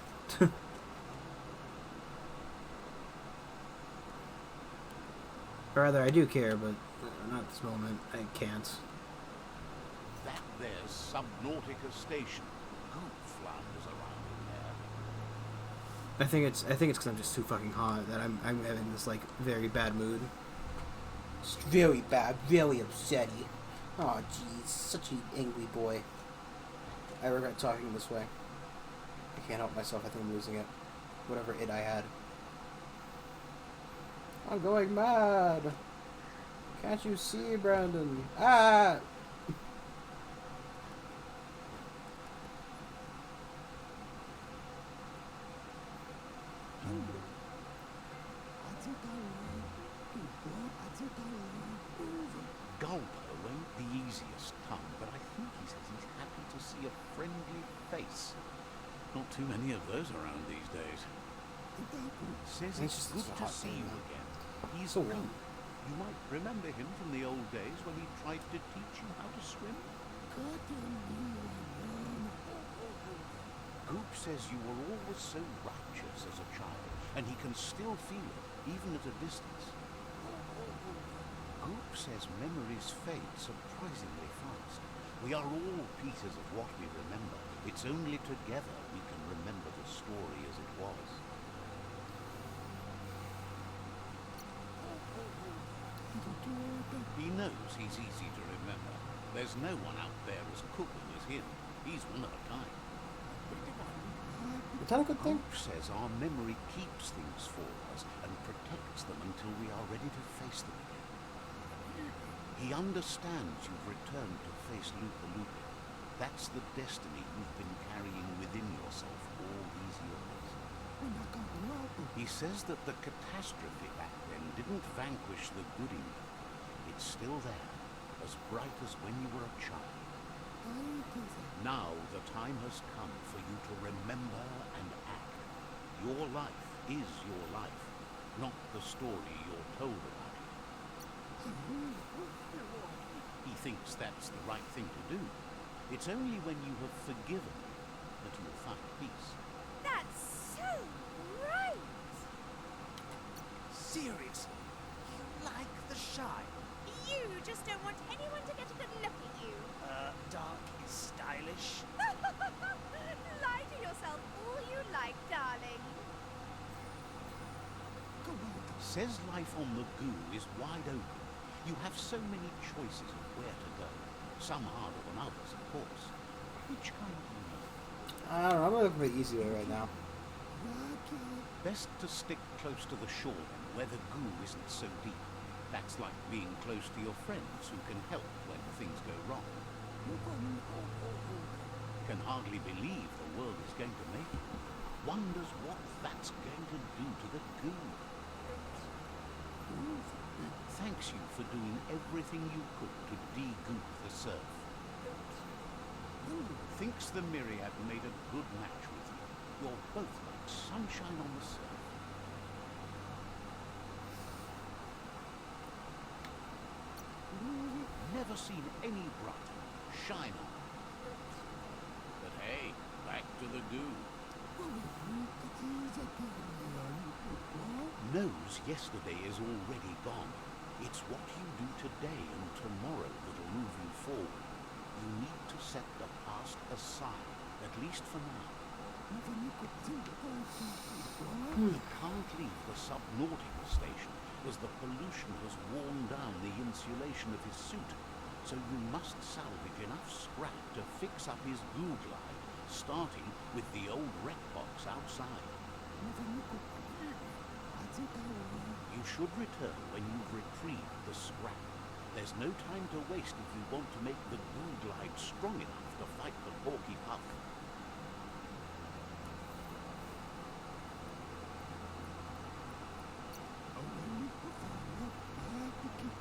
Or rather, I do care, but not at this moment. I can't. That there's Subnautica Station. Goop flounders around in there. I think it's because I'm just too fucking hot that I'm having this like very bad mood. It's very bad, very upsetty. Oh jeez, such an angry boy. I regret talking this way. I can't help myself. I think I'm losing it. Whatever it I had. I'm going mad. Can't you see, Brandon? Ah! Gulper won't the easiest tongue, but I think he says he's happy to see a friendly face. Not too many of those around these days. Says it's good to see you again. He's so Goop. You might remember him from the old days when he tried to teach you how to swim. Goop says you were always so righteous as a child, and he can still feel it, even at a distance. Goop says memories fade surprisingly fast. We are all pieces of what we remember. It's only together we can remember the story as it was. He knows he's easy to remember. There's no one out there as cool as him. He's one of a kind. Is that a good thing? Goop says our memory keeps things for us and protects them until we are ready to face them again. He understands you've returned to face Lupa. That's the destiny you've been carrying within yourself all these years. He says that the catastrophe back then didn't vanquish the good in you. It's still there, as bright as when you were a child. Now the time has come for you to remember and act. Your life is your life, not the story you're told about it. He thinks that's the right thing to do. It's only when you have forgiven that you'll find peace. That's so right. Seriously, you like the shine? You just don't want anyone to get a good look at you. Dark is stylish. Lie to yourself all you like, darling. Says life on the goo is wide open. You have so many choices of where to go. Some harder than others, of course. Which kind do you know? I don't know. I'm looking for the easy way right now. Best to stick close to the shore then, where the goo isn't so deep. That's like being close to your friends who can help when things go wrong. Can hardly believe the world is going to make it. Wonders what that's going to do to the goo. Thanks you for doing everything you could to de-goop the surf. Thinks the Myriad made a good match with you. You're both like sunshine on the surf. never seen any brighter, shiner. But hey, back to the goo. Knows yesterday is already gone. It's what you do today and tomorrow that'll move you forward. You need to set the past aside, at least for now. He can't leave the subnautical station as the pollution has worn down the insulation of his suit, so you must salvage enough scrap to fix up his goo glide, starting with the old wreck box outside. You should return when you've retrieved the scrap. There's no time to waste if you want to make the goo glide strong enough to fight the Porky Puff.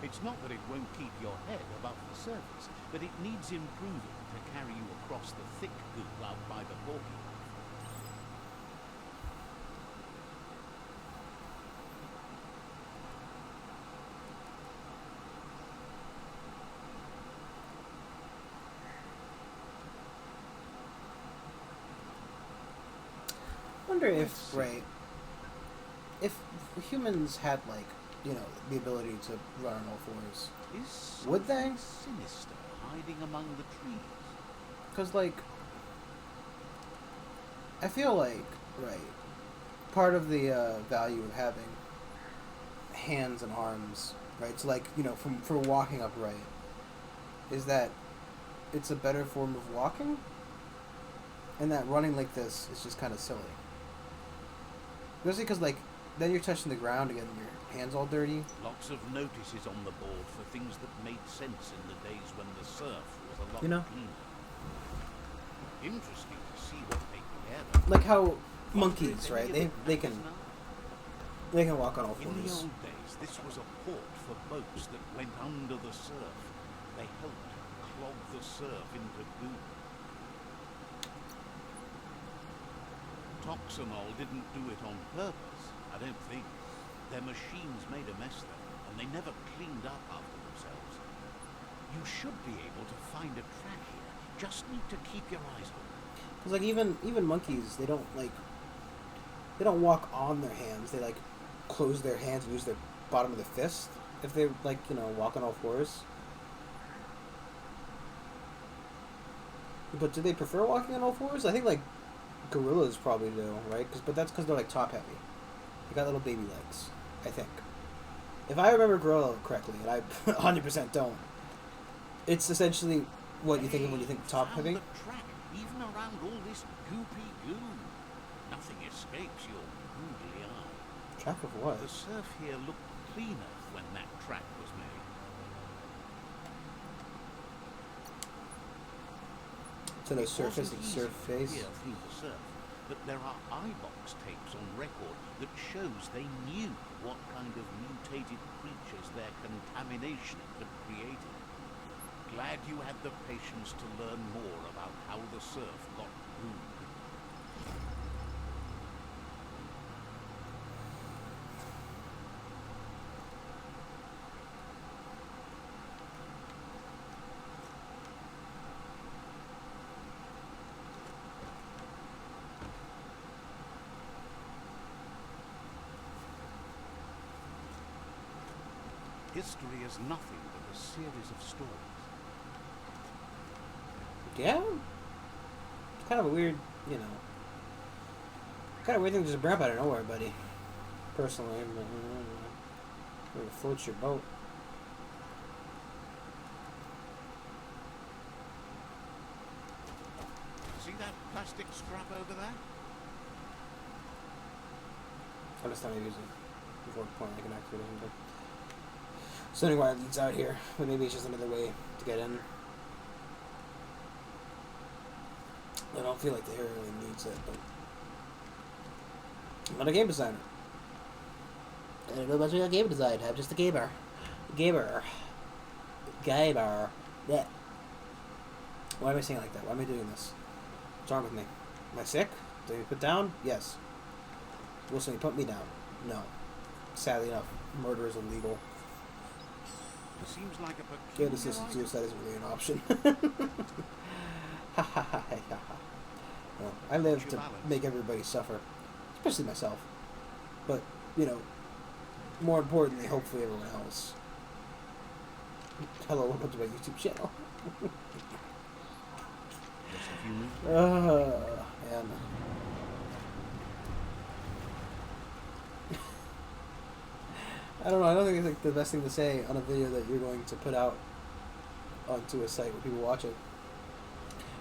It's not that it won't keep your head above the surface, but it needs improving to carry you across the thick goo out by the Porky Puff. Wonder if if humans had like the ability to run on all fours, Is would they? something sinister hiding among the trees? Because like I feel like part of the value of having hands and arms, right? So like for walking upright, is that it's a better form of walking, and that running like this is just kind of silly. Especially because, like, then you're touching the ground again and your hands all dirty. Lots of notices on the board for things that made sense in the days when the surf was a lot cleaner. Interesting to see what they gather. Like how monkeys, right? They can walk on all fours. In the old days, this was a port for boats that went under the surf. They helped clog the surf into goo. Toxanol didn't do it on purpose, I don't think. Their machines made a mess there, and they never cleaned up after themselves. You should be able to find a track here. Just need to keep your eyes open. Because like even monkeys, they don't walk on their hands. They like close their hands and use their bottom of the fist if they walk on all fours. But do they prefer walking on all fours? I think like gorillas probably do, right? But that's because they're like top heavy. They got little baby legs, I think. If I remember gorilla correctly, and I 100% don't, it's essentially what you think of when you think top heavy. The track, even around all this goopy goo. Nothing escapes your googly eye. Track of what? The surf here looked cleaner when that track was made. So no surface and surface. Here through the surf, but there are eyebox tapes on record that shows they knew what kind of mutated creatures their contamination had created. Glad you had the patience to learn more about how the surf got groomed. History is nothing but a series of stories. Yeah? It's kind of a weird, kind of weird thing to just bring up out of nowhere, buddy. Personally, it floats your boat. See that plastic scrap over there? I just thought I'd use it before point like an activate or something. So anyway, it leads out here, but maybe it's just another way to get in. I don't feel like the area really needs it, but I'm not a game designer. I don't know much about game design. I'm just a gamer. Gamer. Yeah. Why am I saying it like that? Why am I doing this? What's wrong with me? Am I sick? Did I get put down? Yes. Will somebody put me down? No. Sadly enough, murder is illegal. Seems like a Kid peculiar assisted item. suicide isn't really an option. Well, I live to make everybody suffer, especially myself. But, you know, more importantly, hopefully everyone else. Hello, welcome to my YouTube channel. Just a few minutes. Man. I don't know, I don't think it's like the best thing to say on a video that you're going to put out onto a site where people watch it.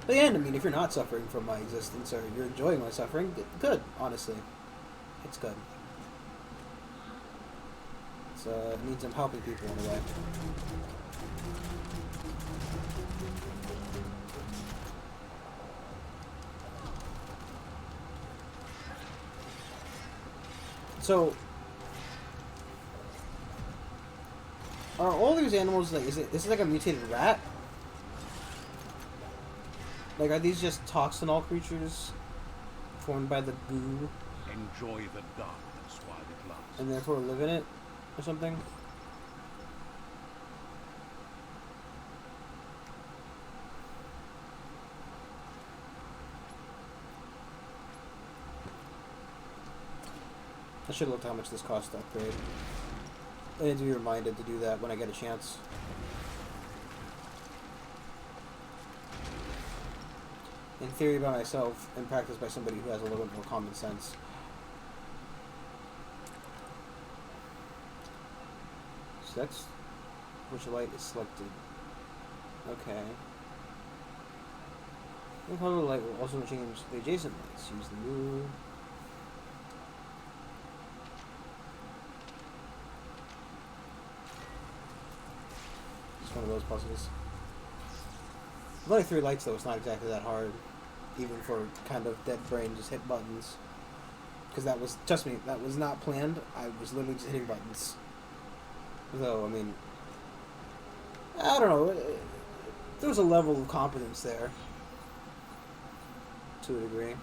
But in the end, I mean, if you're not suffering from my existence or you're enjoying my suffering, good, honestly. It's good. It's, it means I'm helping people in a way. So, are all these animals like? Is this like a mutated rat? Like, are these just toxinol creatures formed by the goo Enjoy the darkness while it lasts. and therefore live in it, or something? I should have looked how much this costs to upgrade. I need to be reminded to do that when I get a chance. In theory by myself, in practice by somebody who has a little bit more common sense. So that's which light is selected. Okay. The color of the light will also change the adjacent lights. Use the move. It's one of those puzzles. With only 3 lights though, it's not exactly that hard. Even for kind of dead brain, just hit buttons. Because that was, trust me, that was not planned. I was literally just hitting buttons. Though, I mean, I don't know. There was a level of competence there. To a degree.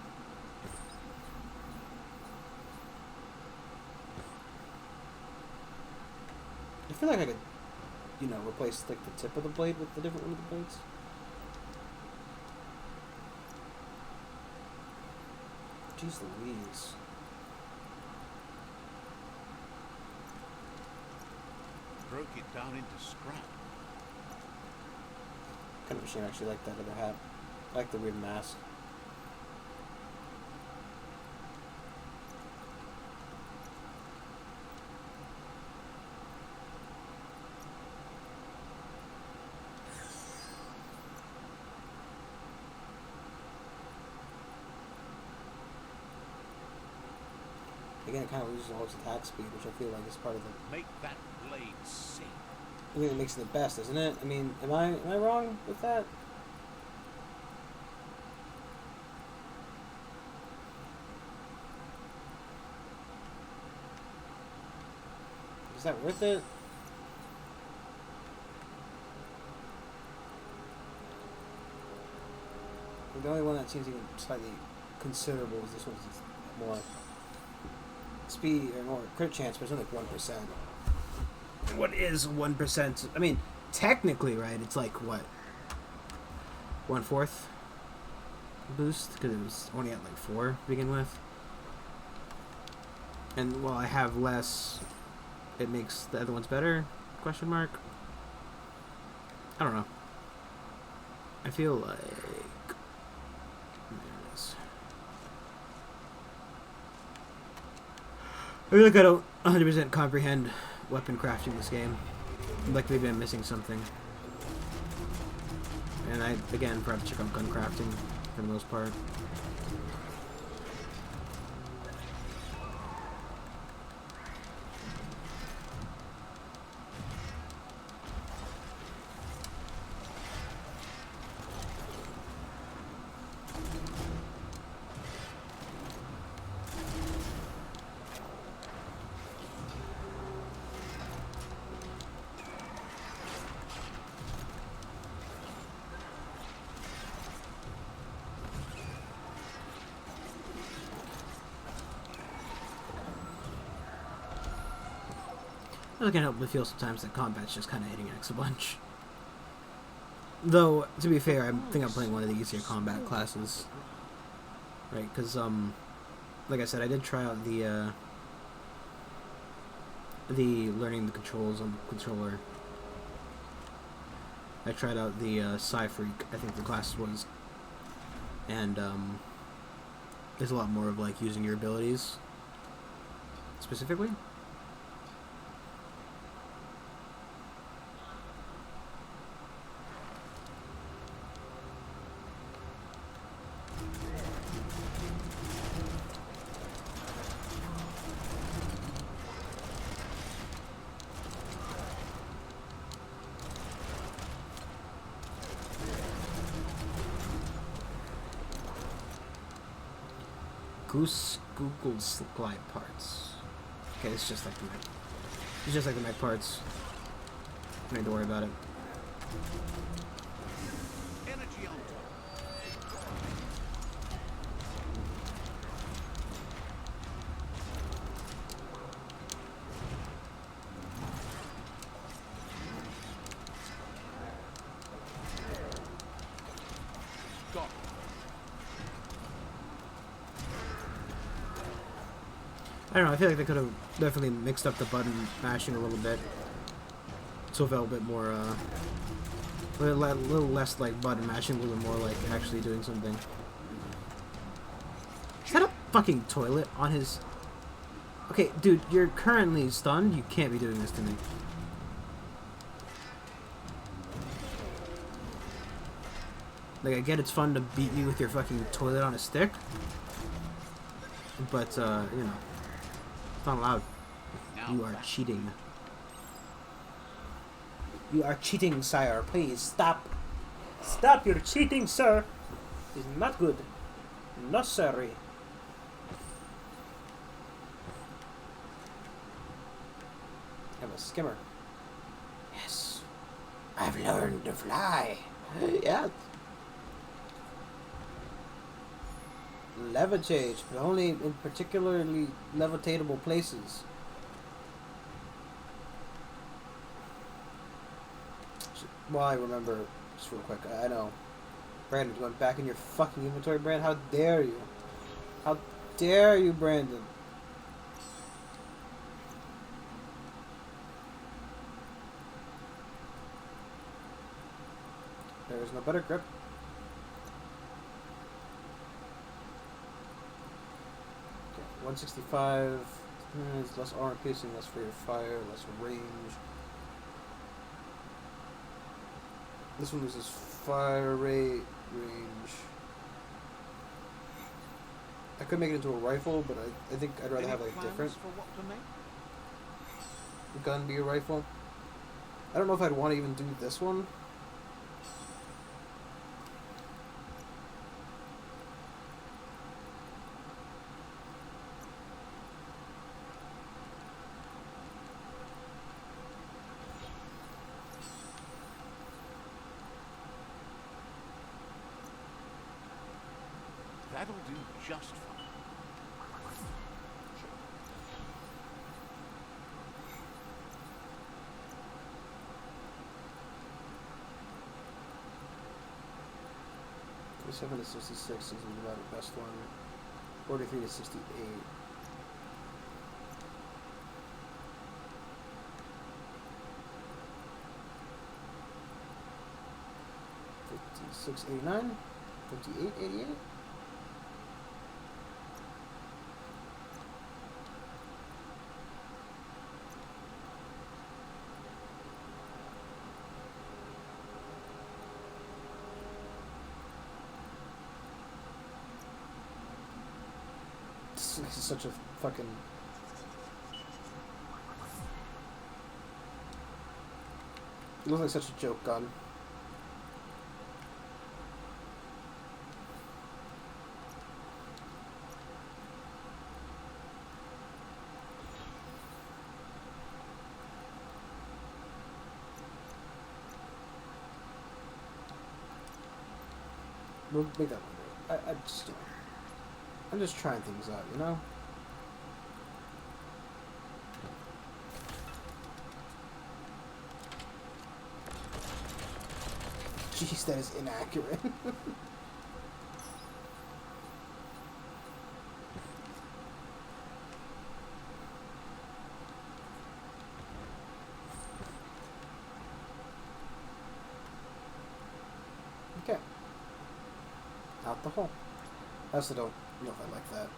I feel like I could, you know, replace like the tip of the blade with the different one of the blades. Jeez Louise. Broke it down into scrap. Kind of a shame I actually like that other hat. I like the weird mask. Again, it kind of loses all its attack speed, which I feel like is part of the... Make that blade sing. I think it makes it the best, isn't it? I mean, am I wrong with that? Is that worth it? The only one that seems even slightly considerable is this one's more speed or more crit chance, but it's only like 1%. What is 1%? I mean, technically, right? It's like what, 1/4 boost because it was only at like 4 to begin with. And while I have less, it makes the other ones better? Question mark. I don't know. I feel like there it is. I feel like I don't 100% comprehend weapon crafting this game. Like maybe I'm missing something. And I, again, probably check out gun crafting for the most part. I can't help but feel sometimes that combat's just kind of hitting X a bunch. Though, to be fair, I think I'm playing one of the easier combat classes. Right, because, like I said, I did try out the learning the controls on the controller. I tried out the Psy-Freak, I think the class was. And, there's a lot more of, like, using your abilities. Specifically. Goose Google's glide parts. Okay, it's just like the mech. It's just like the mech parts. Don't need to worry about it. Energy on top. Got it. I don't know, I feel like they could have definitely mixed up the button mashing a little bit. So it felt a bit more, a little less like button mashing, a little more like actually doing something. Is that a fucking toilet on his... Okay, dude, you're currently stunned. You can't be doing this to me. Like, I get it's fun to beat you with your fucking toilet on a stick. But, you know, it's not allowed. Now You are back. cheating. You are cheating, sire. Please, stop. Stop, you're cheating, sir. It's not good. No, sorry. I'm a skimmer. Yes. I've learned to fly. Yeah. Levitate, but only in particularly levitatable places. Well, I remember, just real quick, I know. Brandon, you went back in your fucking inventory, Brandon? How dare you? How dare you, Brandon? There is no better grip. Okay, 165. It's less armor piercing, less rate of fire, less range. This one loses fire rate, range. I could make it into a rifle, but I think I'd rather Any have like plans different for what to make? gun be a rifle. I don't know if I'd want to even do this one. That'll do just fine. From 7 to 66 is about the best one. 43 to 68. $56.89, $58.88. This is such a fucking... It looks like such a joke gun. We'll make that one. I just, you know, I'm just trying things out, you know? Jeez, that is inaccurate. Okay. Out the hole. I also don't know if I like that.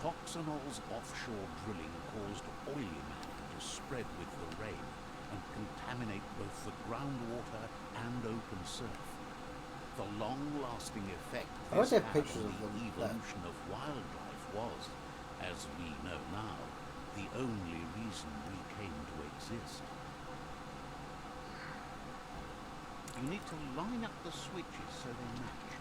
Toxanol's offshore drilling caused oily matter to spread with the rain and contaminate both the groundwater and open surf. The long-lasting effect I would this have had pictures on of the them, evolution of wildlife was, as we know now, the only reason we came to exist. You need to line up the switches so they match.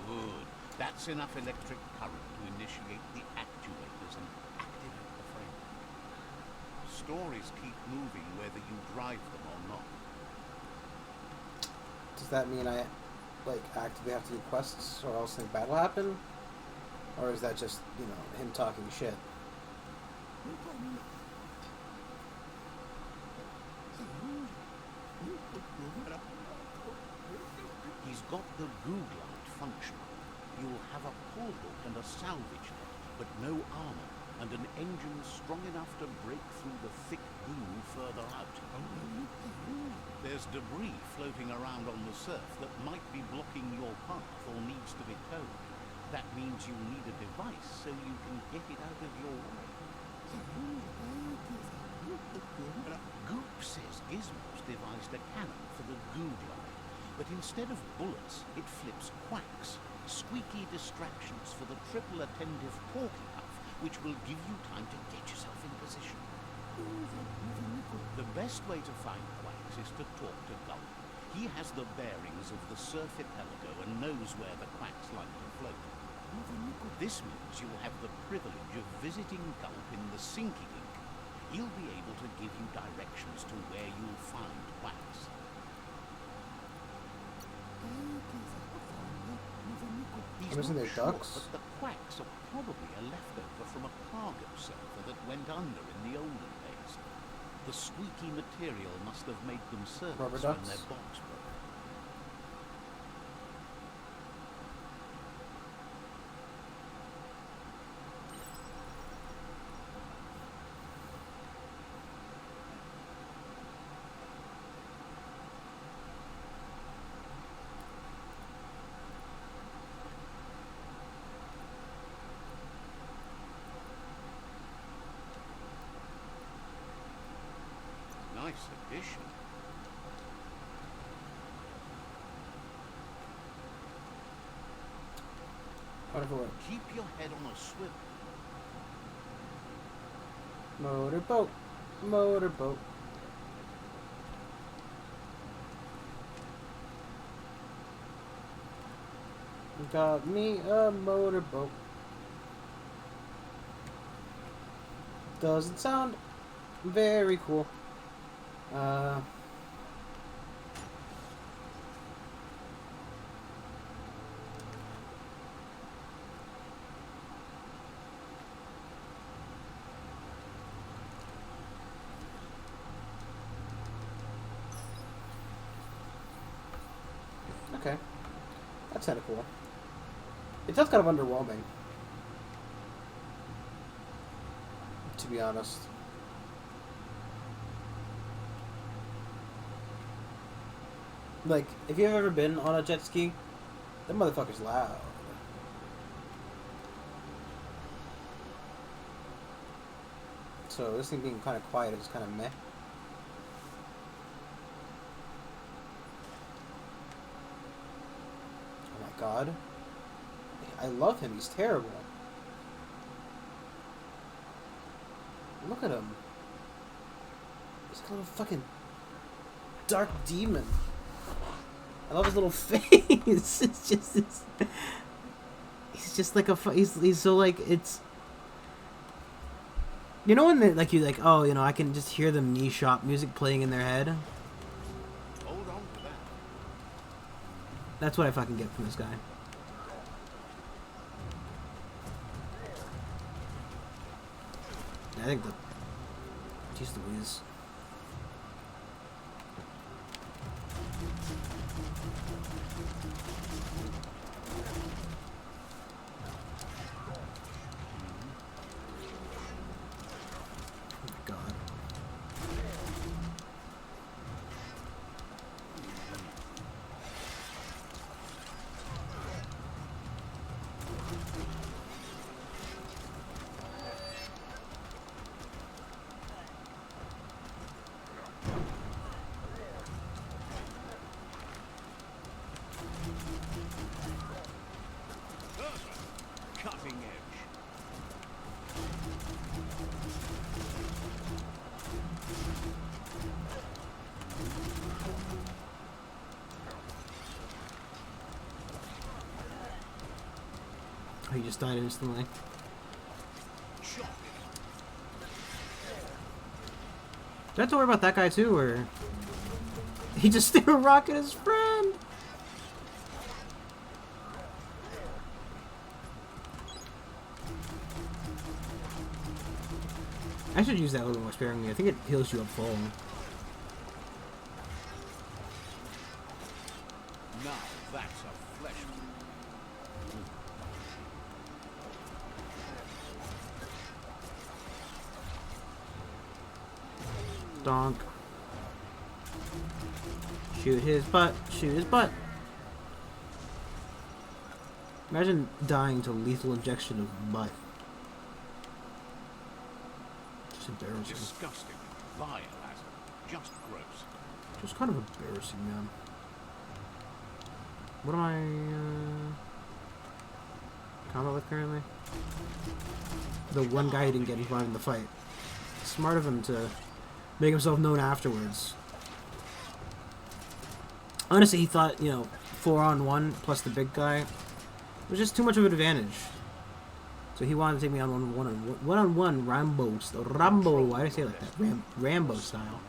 Good. That's enough electric current to initiate the actuators and activate the frame. Stories keep moving whether you drive them or not. Does that mean I, like, actively have to do quests or else think bad will happen? Or is that just, you know, him talking shit? He's got the Googlite functional. You'll have a pull hook and a salvage net, but no armor, and an engine strong enough to break through the thick goo further out. There's debris floating around on the surf that might be blocking your path or needs to be towed. That means you'll need a device so you can get it out of your way. Goop says Gizmo's devised a cannon for the goo glide, but instead of bullets, it flips quacks, squeaky distractions for the triple attentive porky puff, which will give you time to get yourself in position. The best way to find quacks is to talk to Gulp. He has the bearings of the surf archipelago and knows where the quacks like to float. This means you'll have the privilege of visiting Gulp in the Sinky Link. He'll be able to give you directions to where you'll find quacks. He's Wasn't not there sure, ducks? but the quacks are probably a leftover from a cargo surfer that went under in the olden days. The squeaky material must have made them surface Rubber when ducks? their box broke. Nice addition. Whatever way. Keep your head on a swivel. Motorboat. Motorboat. Got me a motorboat. Doesn't sound very cool. Okay. That's kind of cool. It does kind of underwhelming, to be honest. Like, if you've ever been on a jet ski, that motherfucker's loud. So this thing being kind of quiet is kind of meh. Oh my god. I love him, he's terrible. Look at him. He's like a little fucking dark demon. I love his little face. He's just like a he's so like it's. You know when they like you like oh you know I can just hear the knee shop music playing in their head. Hold on to that. That's what I fucking get from this guy. think the... Jeez Louise. Oh my god. Cutting edge. Oh, he just died instantly. Shocking. Do I have to worry about that guy too, or... He just threw a rock at his friend! I should use that a little more sparingly. I think it heals you up full. Now that's a flesh wound. Donk. Shoot his butt. Shoot his butt. Imagine dying to lethal injection of butt. Just embarrassing. Disgusting. Vile as just gross. Just kind of embarrassing, man. What am I combat with currently? The one guy who didn't get involved in the fight. Smart of him to make himself known afterwards. Honestly, he thought, you know, 4-on-1 plus the big guy was just too much of an advantage. So he wanted to take me on one-on-one Rambo. Why did I say it like that? Rambo style.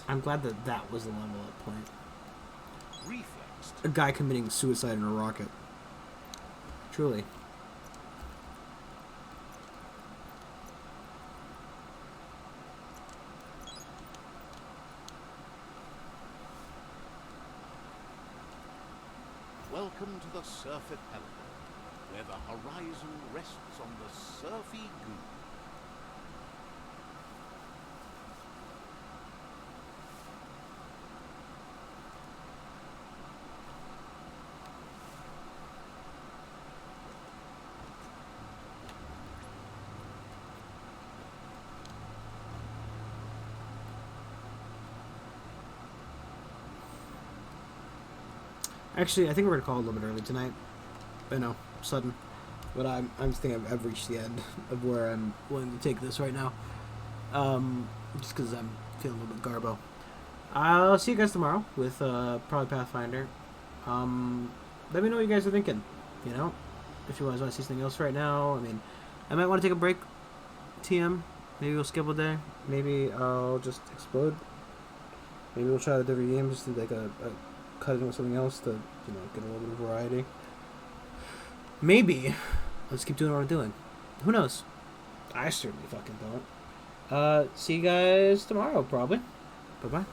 I'm glad that that was the level up point. Reflexed. A guy committing suicide in a rocket. Truly. Welcome to the Surf Archipelago, where the horizon rests on the surfy goo. Actually, I think we're gonna call it a little bit early tonight. I know, sudden, but I'm thinking I've reached the end of where I'm willing to take this right now. Just because I'm feeling a little bit garbo. I'll see you guys tomorrow with probably Pathfinder. Let me know what you guys are thinking. You know, if you guys want to see something else right now. I mean, I might want to take a break. TM. Maybe we'll skip a day. Maybe I'll just explode. Maybe we'll try the different games. Just do like a cut into something else to, you know, get a little bit of variety. Maybe I'll just keep doing what I'm doing. Who knows? I certainly fucking don't. See you guys tomorrow, probably. Bye-bye.